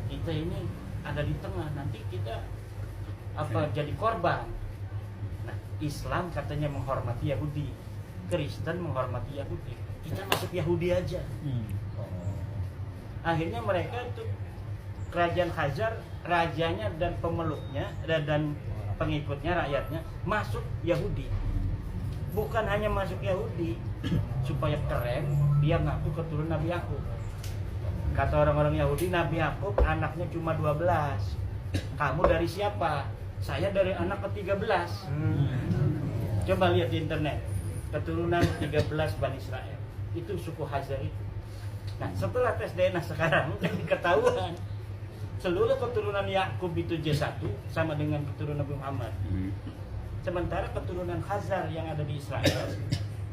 kita ini ada di tengah, nanti kita jadi korban. Nah, Islam katanya menghormati Yahudi, Kristen menghormati Yahudi. Kita masuk Yahudi aja. Akhirnya mereka itu Kerajaan Khazar, rajanya dan pemeluknya dan pengikutnya, rakyatnya masuk Yahudi. Bukan hanya masuk Yahudi supaya keren, dia ngaku keturunan Nabi Yakub. Kata orang-orang Yahudi, Nabi Yakub anaknya cuma 12. Kamu dari siapa? Saya dari anak ke-13. Coba lihat di internet, keturunan 13 Bani Israel. Itu suku Khazar itu. Nah, setelah tes DNA sekarang diketahuan seluruh keturunan Yakub itu J1 sama dengan keturunan Nabi Muhammad. Sementara keturunan Khazar yang ada di Israel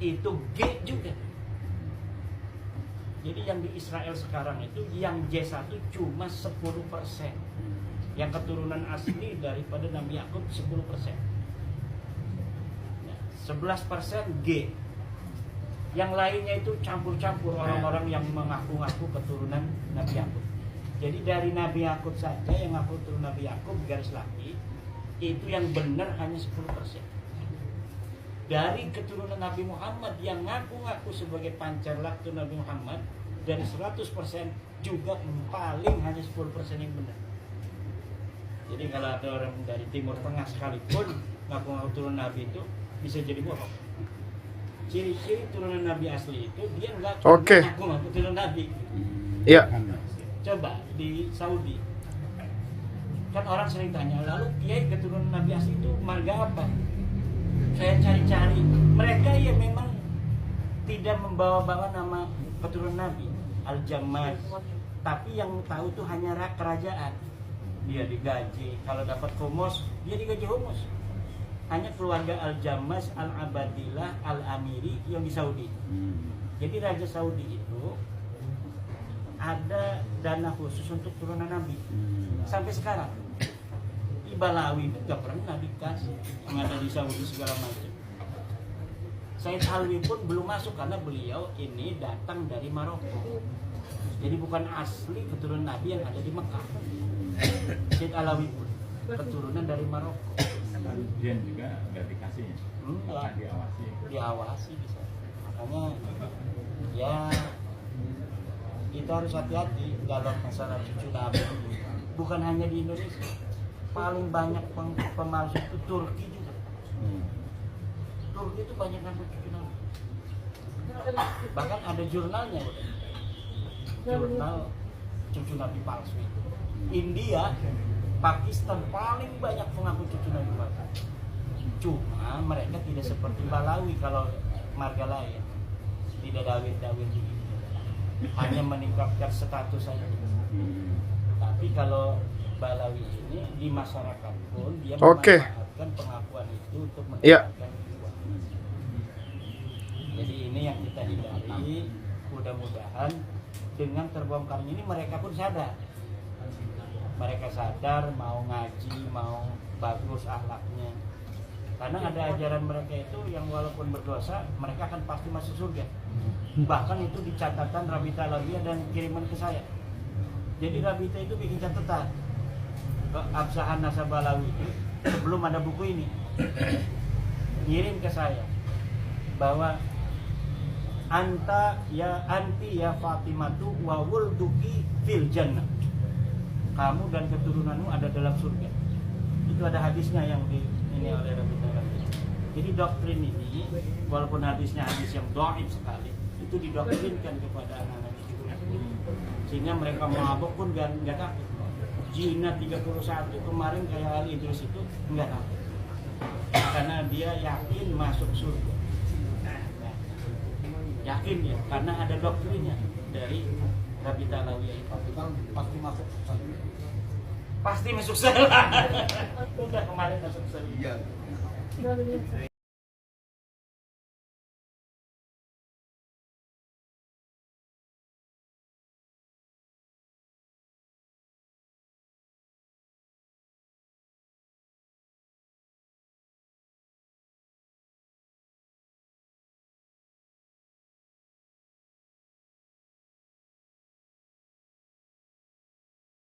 itu G juga. Jadi yang di Israel sekarang itu yang J1 cuma 10%. Yang keturunan asli daripada Nabi Yakub 10%. Nah, 11% G. Yang lainnya itu campur-campur orang-orang yang mengaku-ngaku keturunan Nabi Yakub. Jadi dari Nabi Yakub saja yang ngaku keturunan Nabi Yakub garis laki itu yang benar hanya 10%. Dari keturunan Nabi Muhammad yang ngaku-ngaku sebagai pancar laktu Nabi Muhammad, dari 100% juga paling hanya 10% yang benar. Jadi kalau ada orang dari Timur Tengah sekalipun ngaku-ngaku turunan Nabi itu bisa jadi bohong. Ciri-ciri turunan Nabi asli itu dia nggak ngaku-ngaku turunan Nabi. Iya. Coba di Saudi, kan orang sering tanya, lalu kiai keturunan Nabi asli itu marga apa? Saya cari-cari, mereka ya memang tidak membawa-bawa nama keturunan Nabi, Al-Jammaj, tapi yang tahu tuh hanya kerajaan. Dia digaji, kalau dapat humus, dia digaji humus. Hanya keluarga Al-Jammaj, Al-Abadilah, Al-Amiri yang di Saudi. Jadi Raja Saudi itu ada dana khusus untuk turunan Nabi sampai sekarang. Di Balawi itu nggak pernah dikasih, yang ada di Saudi segala macam. Said Alwi pun belum masuk karena beliau ini datang dari Maroko. Jadi bukan asli keturunan Nabi yang ada di Mekah. Said Alawi pun keturunan dari Maroko. Dia juga nggak dikasih ya? Akan diawasi. Diawasi bisa. Makanya ya kita harus hati-hati dalam masalah cucu Nabi. Bukan hanya di Indonesia, paling banyak pemalsu itu Turki juga. Turki itu banyak ngaku cucu Nabi. Bahkan ada jurnalnya, jurnal cucu Nabi palsu itu. India, Pakistan paling banyak mengaku cucu Nabi palsu. Cuma mereka tidak seperti Balawi kalau marga lain, tidak dawin-dawin begitu. Hanya meningkatkan status saja. Tapi kalau Balawi ini di masyarakat pun dia memanfaatkan pengakuan itu untuk mendapatkan uang. Jadi ini yang kita hindari. Mudah-mudahan dengan terbongkarnya ini mereka pun sadar. Mereka sadar mau ngaji, mau bagus akhlaknya. Karena ada ajaran mereka itu yang walaupun berdosa, mereka akan pasti masuk surga. Bahkan itu di catatan Rabita Alawiyah dan kiriman ke saya. Jadi Rabita itu bikin catatan ke Absahan Nasab Alawi itu sebelum ada buku ini. Ngirim ke saya bahwa anti ya Fatimatu wa wulduki fil jannah. Kamu dan keturunanmu ada dalam surga. Itu ada hadisnya yang ini oleh Rabita Alawi. Jadi doktrin ini walaupun hadisnya hadis yang dhaif sekali, itu didoktrinkan kepada anak-anak itu. Sehingga mereka mabuk pun enggak takut. Jina 31 kemarin kayak Ali Idrus itu enggak takut. Karena dia yakin masuk surga. Yakin dia karena ada doktrinnya dari Rabita Alawiyah. Tapi kan pasti masuk sel. Pasti masuk sel. Udah kemarin masuk sel. Iya.